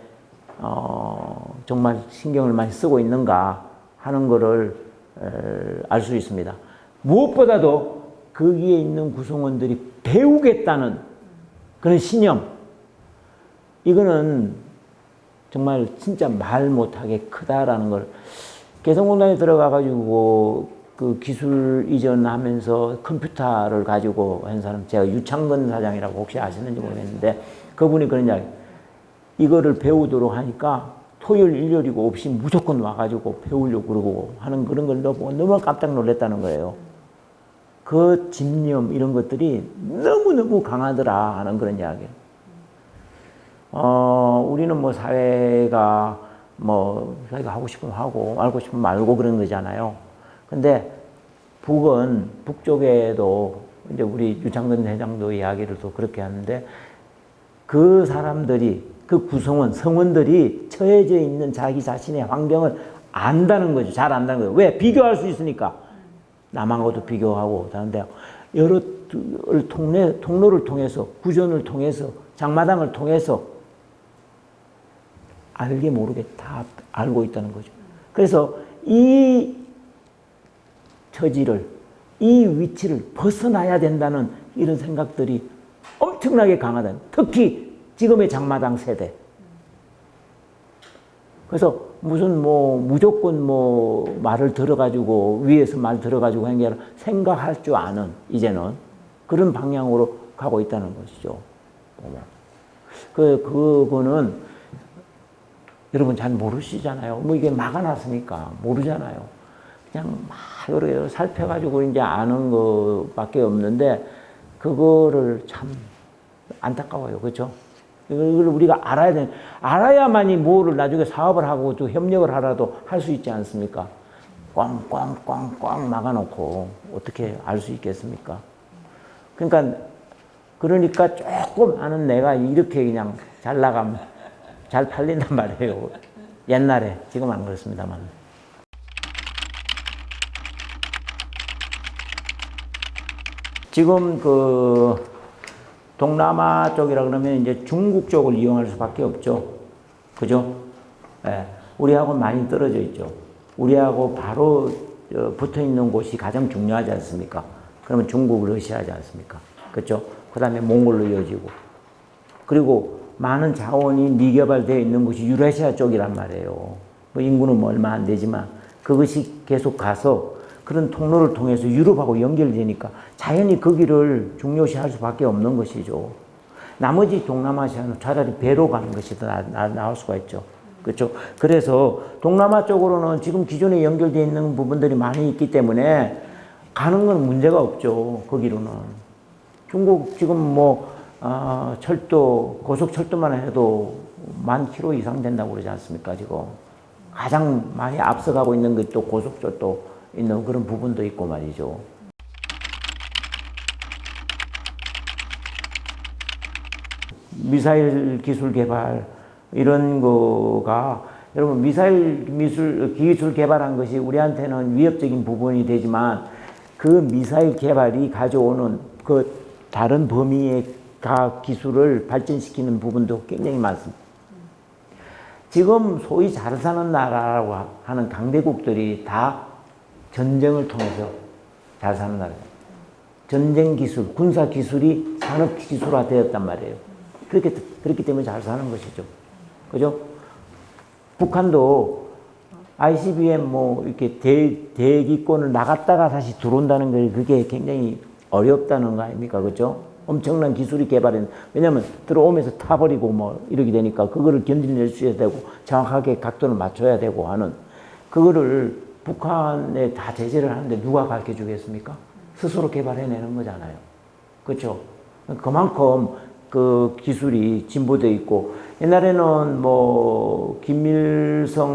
S1: 정말 신경을 많이 쓰고 있는가 하는 거를 알 수 있습니다. 무엇보다도 거기에 있는 구성원들이 배우겠다는 그런 신념, 이거는 정말 진짜 말 못하게 크다라는 걸 개성공단에 들어가가지고 그 기술 이전하면서 컴퓨터를 가지고 한 사람, 제가 유창근 사장이라고 혹시 아시는지 모르겠는데 그분이 그런 이야기, 이거를 배우도록 하니까 토요일 일요일이고 없이 무조건 와가지고 배우려고 그러고 하는 그런 걸 보고 너무 깜짝 놀랐다는 거예요. 그 집념 이런 것들이 너무너무 강하더라 하는 그런 이야기예요. 우리는 뭐 사회가 자기가 하고 싶으면 하고 말고 싶으면 말고 그런 거잖아요. 근데 북쪽에도 이제 우리 유창근 회장도 이야기를 또 그렇게 하는데 그 사람들이, 그 구성원, 성원들이 처해져 있는 자기 자신의 환경을 안다는 거죠. 잘 안다는 거예요. 왜? 비교할 수 있으니까. 남한과도 비교하고 다른데 여러 통로를 통해서, 구전을 통해서, 장마당을 통해서 알게 모르게 다 알고 있다는 거죠. 그래서 이 처지를, 이 위치를 벗어나야 된다는 이런 생각들이 엄청나게 강하다. 특히 지금의 장마당 세대. 그래서 무슨 무조건 말을 들어가지고 위에서 말 들어가지고 하는 게 아니라 생각할 줄 아는, 이제는 그런 방향으로 가고 있다는 것이죠. 그거는 여러분 잘 모르시잖아요. 이게 막아놨으니까 모르잖아요. 그냥 막 여러 살펴가지고 이제 아는 것밖에 없는데 그거를 참 안타까워요. 그렇죠? 이걸 우리가 알아야만이 뭐를 나중에 사업을 하고 또 협력을 하라도 할 수 있지 않습니까? 꽝 막아놓고 어떻게 알 수 있겠습니까? 그러니까 조금 아는 내가 이렇게 그냥 잘 나가면 잘 팔린단 말이에요. 옛날에. 지금 안 그렇습니다만. 지금 동남아 쪽이라 그러면 이제 중국 쪽을 이용할 수밖에 없죠. 그죠? 예. 우리하고 많이 떨어져 있죠. 우리하고 바로 붙어 있는 곳이 가장 중요하지 않습니까? 그러면 중국, 러시아지 않습니까? 그죠? 그 다음에 몽골로 이어지고. 그리고 많은 자원이 미개발되어 있는 곳이 유라시아 쪽이란 말이에요. 인구는 얼마 안 되지만 그것이 계속 가서 그런 통로를 통해서 유럽하고 연결되니까 자연히 거기를 중요시할 수밖에 없는 것이죠. 나머지 동남아시아는 차라리 배로 가는 것이 더 나을 수가 있죠. 그렇죠? 그래서 동남아 쪽으로는 지금 기존에 연결되어 있는 부분들이 많이 있기 때문에 가는 건 문제가 없죠. 거기로는. 중국 지금 철도, 고속철도만 해도 10,000km 이상 된다고 그러지 않습니까, 지금. 가장 많이 앞서가고 있는 게 또 고속철도 있는 그런 부분도 있고 말이죠. 미사일 기술 개발, 이런 거가, 여러분, 미사일 기술 개발한 것이 우리한테는 위협적인 부분이 되지만 그 미사일 개발이 가져오는 그 다른 범위의 과학 기술을 발전시키는 부분도 굉장히 많습니다. 지금 소위 잘 사는 나라라고 하는 강대국들이 다 전쟁을 통해서 잘 사는 나라예요. 전쟁 기술, 군사 기술이 산업 기술화 되었단 말이에요. 그렇기 때문에 잘 사는 것이죠. 그죠? 북한도 ICBM 이렇게 대기권을 나갔다가 다시 들어온다는 게 그게 굉장히 어렵다는 거 아닙니까? 그죠? 엄청난 기술이 개발은, 왜냐면 들어오면서 타버리고 이렇게 되니까 그거를 견딜 수 있어야 되고 정확하게 각도를 맞춰야 되고 하는 그거를 북한에 다 제재를 하는데 누가 가르쳐 주겠습니까? 스스로 개발해내는 거잖아요. 그렇죠? 그만큼 그 기술이 진보되어 있고, 옛날에는 김일성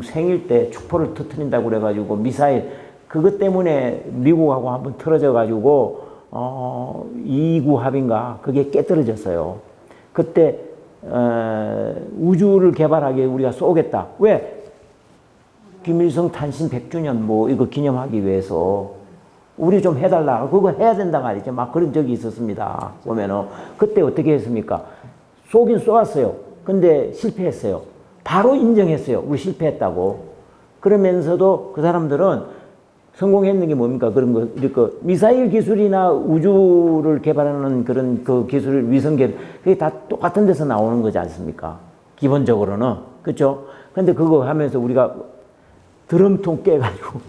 S1: 생일 때 축포를 터뜨린다고 그래가지고 미사일, 그것 때문에 미국하고 한번 틀어져가지고 2구 합의인가 그게 깨떨어졌어요. 그때 우주를 개발하기 위해 우리가 쏘겠다. 왜? 김일성 탄신 100주년 이거 기념하기 위해서 우리 좀 해달라. 그거 해야 된다 말이죠. 막 그런 적이 있었습니다. 보면은 그때 어떻게 했습니까? 쏘긴 쏘았어요. 근데 실패했어요. 바로 인정했어요. 우리 실패했다고. 그러면서도 그 사람들은 성공했는 게 뭡니까? 그런 거, 미사일 기술이나 우주를 개발하는 그런 그 기술, 위성 개발, 그게 다 똑같은 데서 나오는 거지 않습니까? 기본적으로는. 그죠? 근데 그거 하면서 우리가 드럼통 깨가지고,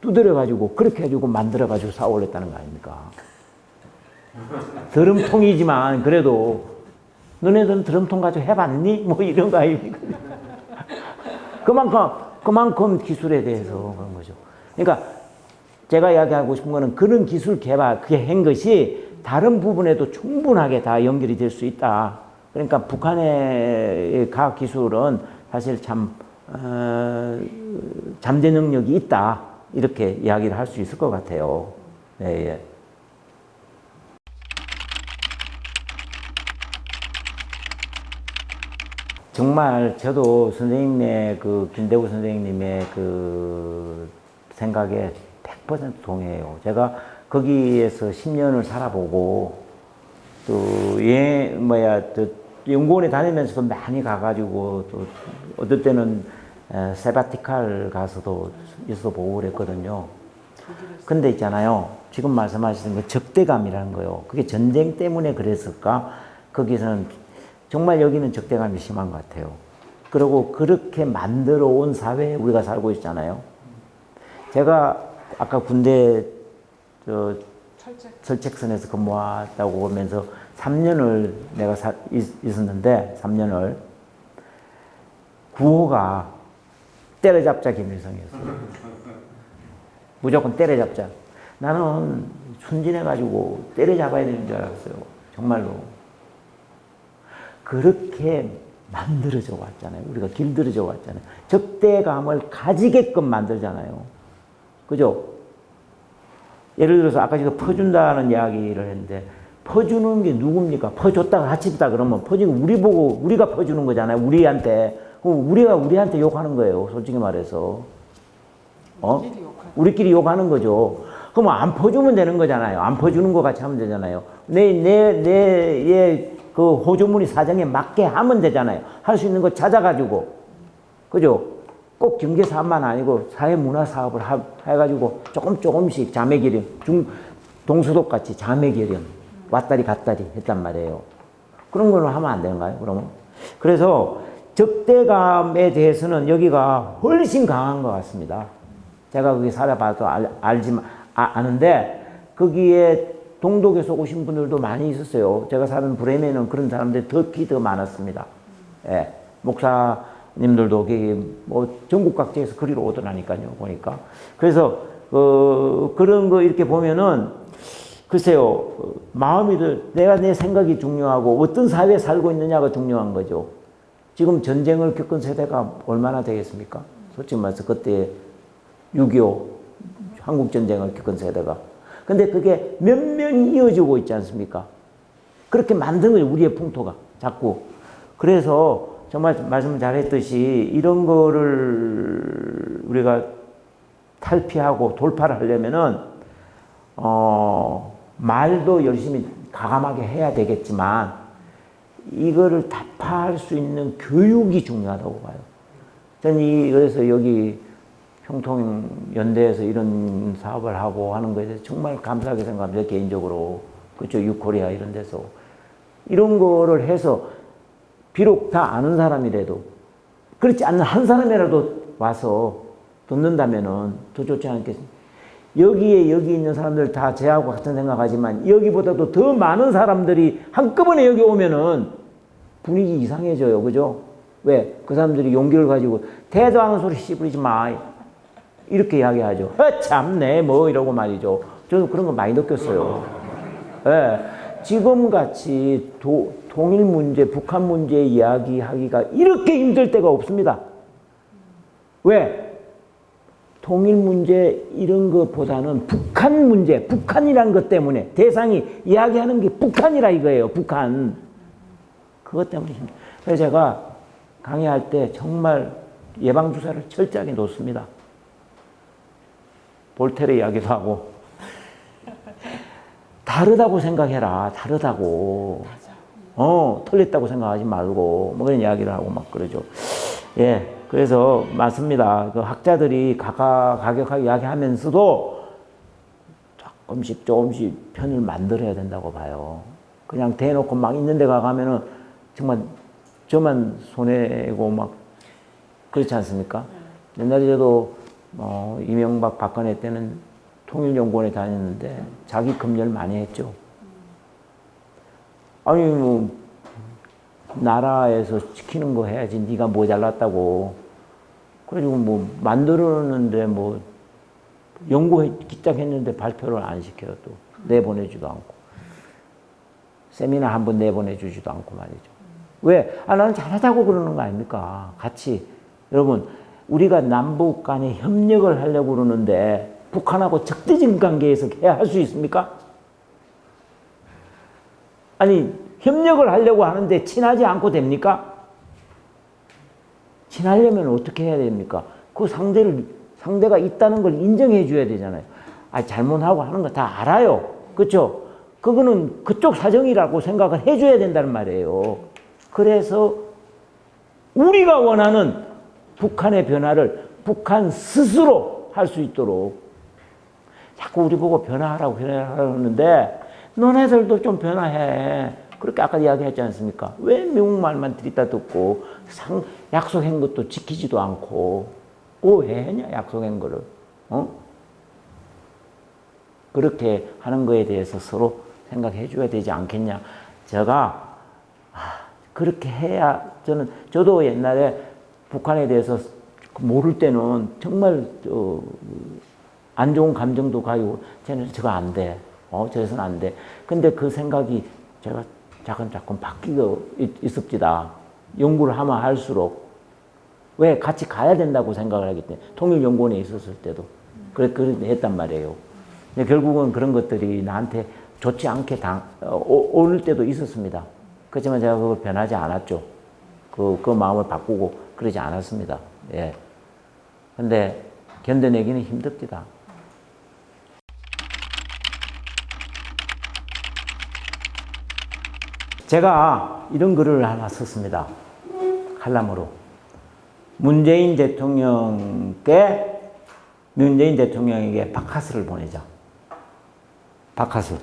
S1: 두드려가지고, 그렇게 해가지고 만들어가지고 쏴올렸다는 거 아닙니까? 드럼통이지만, 그래도, 너네들은 드럼통 가지고 해봤니? 이런 거 아닙니까? 그만큼 기술에 대해서 그런 거죠. 그러니까 제가 이야기하고 싶은 거는 그런 기술 개발, 그게 한 것이 다른 부분에도 충분하게 다 연결이 될 수 있다. 그러니까 북한의 과학 기술은 사실 참 잠재 능력이 있다. 이렇게 이야기를 할 수 있을 것 같아요. 네, 예. 정말 저도 선생님의 김대구 선생님의 생각에 100% 동의해요. 제가 거기에서 10년을 살아보고, 연구원에 다니면서도 많이 가가지고, 또, 어떨 때는 세바티칼 가서도 있어보고 그랬거든요. 근데 있잖아요. 지금 말씀하시는 그 적대감이라는 거요. 그게 전쟁 때문에 그랬을까? 거기서는 정말 여기는 적대감이 심한 것 같아요. 그리고 그렇게 만들어 온 사회에 우리가 살고 있잖아요. 제가 아까 군대 철책선에서 근무했다고 하면서 3년을 내가 있었는데 3년을 구호가 때려잡자 김일성이었어요. 무조건 때려잡자. 나는 순진해가지고 때려잡아야 되는 줄 알았어요. 정말로. 그렇게 만들어져 왔잖아요. 우리가 길들여져 왔잖아요. 적대감을 가지게끔 만들잖아요. 그죠? 예를 들어서 아까 제가 퍼준다는 이야기를 했는데, 퍼주는 게 누굽니까? 퍼줬다가 다치다 그러면 퍼주는 거 우리가 퍼주는 거잖아요. 우리한테. 우리가 우리한테 욕하는 거예요. 솔직히 말해서. 우리끼리 욕하는 거죠. 그럼 안 퍼주면 되는 거잖아요. 안 퍼주는 거 같이 하면 되잖아요. 그 호주머니 사정에 맞게 하면 되잖아요. 할 수 있는 거 찾아가지고. 그죠? 꼭 경제사업만 아니고 사회문화사업을 해가지고 조금씩 자매결연, 동서독 같이 자매결연, 왔다리 갔다리 했단 말이에요. 그런 거는 하면 안 되는가요, 그러면? 그래서 적대감에 대해서는 여기가 훨씬 강한 것 같습니다. 제가 거기 살아봐서 알지만 아는데 거기에 동독에서 오신 분들도 많이 있었어요. 제가 사는 브레멘은 그런 사람들이 더 많았습니다. 예, 목사님들도 거기 뭐 전국 각지에서 그리로 오더라니까요. 보니까 그래서 그런 거 이렇게 보면은 글쎄요, 마음이 내가 내 생각이 중요하고 어떤 사회에 살고 있느냐가 중요한 거죠. 지금 전쟁을 겪은 세대가 얼마나 되겠습니까? 솔직히 말해서 그때 6.25 한국전쟁을 겪은 세대가. 근데 그게 몇 명이 이어지고 있지 않습니까? 그렇게 만든 거예요, 우리의 풍토가. 자꾸. 그래서 정말 말씀 잘했듯이 이런 거를 우리가 탈피하고 돌파를 하려면은, 말도 열심히 가감하게 해야 되겠지만, 이거를 타파할 수 있는 교육이 중요하다고 봐요. 저는 그래서 여기 형통연대에서 이런 사업을 하고 하는 것에 대해서 정말 감사하게 생각합니다. 개인적으로. 그렇죠. 유코리아 이런 데서. 이런 거를 해서 비록 다 아는 사람이라도 그렇지 않는 한 사람이라도 와서 듣는다면은 더 좋지 않겠습니까? 여기 있는 사람들 다 저하고 같은 생각하지만 여기보다도 더 많은 사람들이 한꺼번에 여기 오면은 분위기 이상해져요. 그죠? 왜? 그 사람들이 용기를 가지고 대도 않은 소리 씨부리지 마. 이렇게 이야기하죠. 참네 뭐 이러고 말이죠. 저는 그런 거 많이 느꼈어요. 예. 지금같이 통일 문제, 북한 문제 이야기하기가 이렇게 힘들 때가 없습니다. 왜? 통일 문제 이런 것보다는 북한 문제, 북한이란 것 때문에 대상이 이야기하는 게 북한이라 이거예요. 북한. 그것 때문에 힘들어요. 그래서 제가 강의할 때 정말 예방주사를 철저하게 놓습니다. 볼테르 이야기도 하고. 다르다고 생각해라. 다르다고. 틀렸다고 생각하지 말고. 뭐 그런 이야기를 하고 막 그러죠. 예. 그래서 맞습니다. 그 학자들이 가격하게 이야기하면서도 조금씩 편을 만들어야 된다고 봐요. 그냥 대놓고 막 있는 데 가면은 정말 저만 손해고 막 그렇지 않습니까? 옛날에 저도 이명박 박근혜 때는 통일연구원에 다녔는데 자기 검열 많이 했죠. 아니 뭐 나라에서 시키는 거 해야지 네가 모자랐다고. 그래가지고 뭐 만들었는데 뭐 기짝했는데 발표를 안 시켜요. 또 내보내지도 않고 세미나 한번 내보내주지도 않고 말이죠. 왜? 나는 잘하자고 그러는 거 아닙니까? 같이. 여러분 우리가 남북 간에 협력을 하려고 그러는데 북한하고 적대적 관계에서 해야 할 수 있습니까? 아니 협력을 하려고 하는데 친하지 않고 됩니까? 친하려면 어떻게 해야 됩니까? 그 상대가 있다는 걸 인정해 줘야 되잖아요. 잘못하고 하는 거 다 알아요. 그렇죠? 그거는 그쪽 사정이라고 생각을 해 줘야 된다는 말이에요. 그래서 우리가 원하는 북한의 변화를 북한 스스로 할 수 있도록 자꾸 우리 보고 변화하라고 하는데 너네들도 좀 변화해. 그렇게 아까 이야기했지 않습니까? 왜 미국 말만 들이다 듣고 약속한 것도 지키지도 않고 왜 했냐 약속한 거를. 그렇게 하는 거에 대해서 서로 생각해 줘야 되지 않겠냐. 제가 그렇게 해야 저도 옛날에 북한에 대해서 모를 때는 정말 안 좋은 감정도 가지고 쟤는 저거 안 돼. 저래서는 안 돼. 근데 그 생각이 제가 자꾸 바뀌고 있습니다. 연구를 하면 할수록. 왜? 같이 가야 된다고 생각을 하기 때문에. 통일연구원에 있었을 때도. 그렇게 했단 말이에요. 근데 결국은 그런 것들이 나한테 좋지 않게 오를 때도 있었습니다. 그렇지만 제가 그걸 변하지 않았죠. 그 마음을 바꾸고 그러지 않았습니다. 예. 근데 견뎌내기는 힘듭니다. 제가 이런 글을 하나 썼습니다. 칼럼으로. 문재인 대통령에게 바카스를 보내자. 바카스.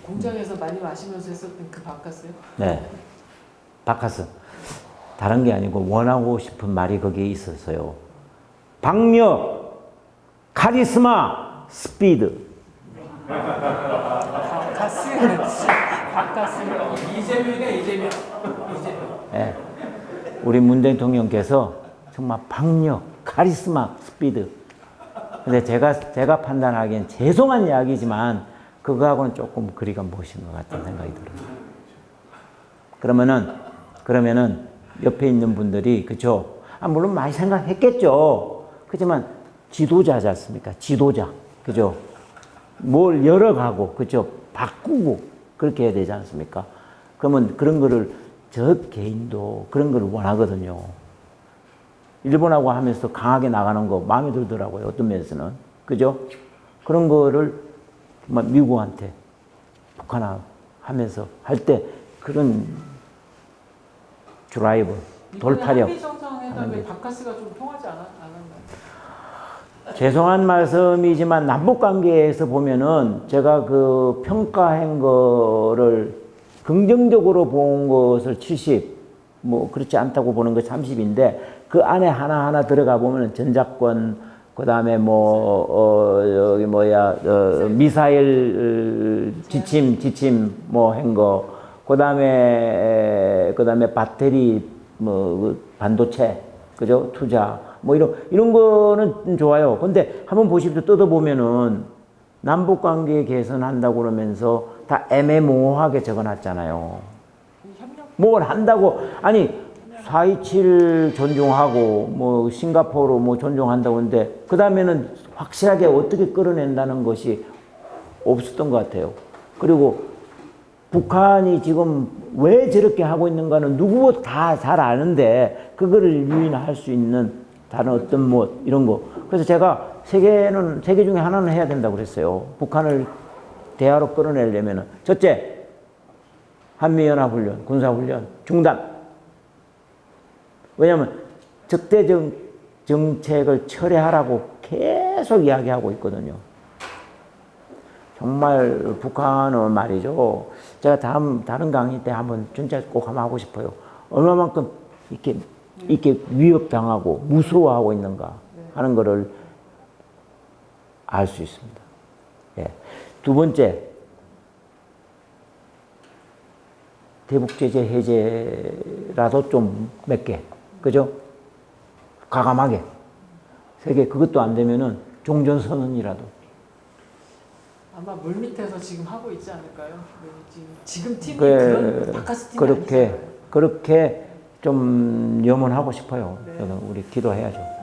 S2: 공장에서 많이 마시면서 했었던 그 바카스요?
S1: 네. 바카스. 다른 게 아니고 원하고 싶은 말이 거기에 있었어요. 박력, 카리스마, 스피드.
S2: 가스, 가스. 이재명이네, 이재명.
S1: 예. 우리 문 대통령께서 정말 박력, 카리스마, 스피드. 근데 제가 판단하기엔 죄송한 이야기지만 그거하고는 조금 거리가 먼 것 같은 생각이 들어요. 그러면은 옆에 있는 분들이 그죠? 물론 많이 생각했겠죠. 그렇지만 지도자지 않습니까? 지도자, 그죠? 뭘 열어가고, 그죠? 바꾸고 그렇게 해야 되지 않습니까? 그러면 그런 거를 저 개인도 그런 걸 원하거든요. 일본하고 하면서 강하게 나가는 거 마음에 들더라고요. 어떤 면에서는. 그죠? 그런 거를 정말 미국한테 북한하고 하면서 할 때 그런 드라이브, 돌파력.
S2: 한미 정상회담에 바카스가 좀 통하지 않았나요?
S1: 죄송한 말씀이지만 남북 관계에서 보면은 제가 그 평가한 거를 긍정적으로 본 것을 70, 뭐 그렇지 않다고 보는 거 30인데 그 안에 하나하나 들어가 보면은 전작권, 그 다음에 여기 미사일 지침 뭐 한 거, 그 다음에 배터리 반도체, 그죠? 투자. 뭐 이런 거는 좋아요. 근데 한번 보십시오. 뜯어보면은 남북 관계 개선한다고 그러면서 다 애매모호하게 적어놨잖아요. 뭘 한다고, 아니, 4.27 존중하고, 뭐, 싱가포르 뭐 존중한다고 하는데, 그 다음에는 확실하게 어떻게 끌어낸다는 것이 없었던 것 같아요. 그리고 북한이 지금 왜 저렇게 하고 있는가는 누구도 다 잘 아는데, 그거를 유인할 수 있는 다른 어떤 이런 거. 그래서 제가 세계 중에 하나는 해야 된다고 그랬어요. 북한을 대화로 끌어내려면은. 첫째, 한미연합훈련, 군사훈련 중단. 왜냐하면 적대적 정책을 철회하라고 계속 이야기하고 있거든요. 정말 북한은 말이죠. 제가 다른 강의 때 한번 진짜 꼭 한번 하고 싶어요. 얼마만큼 이렇게 위협당하고 무서워하고 있는가 하는 거를 알 수 있습니다. 예. 두 번째, 대북제재 해제라도 좀 몇 개, 그죠? 과감하게. 세계 그것도 안 되면은 종전선언이라도.
S2: 아마 물밑에서 지금 하고 있지 않을까요? 지금 팀이 그런 바카스 팀이 아니잖아요.
S1: 그렇게 좀 염원하고 싶어요.
S2: 네.
S1: 저는 우리 기도해야죠.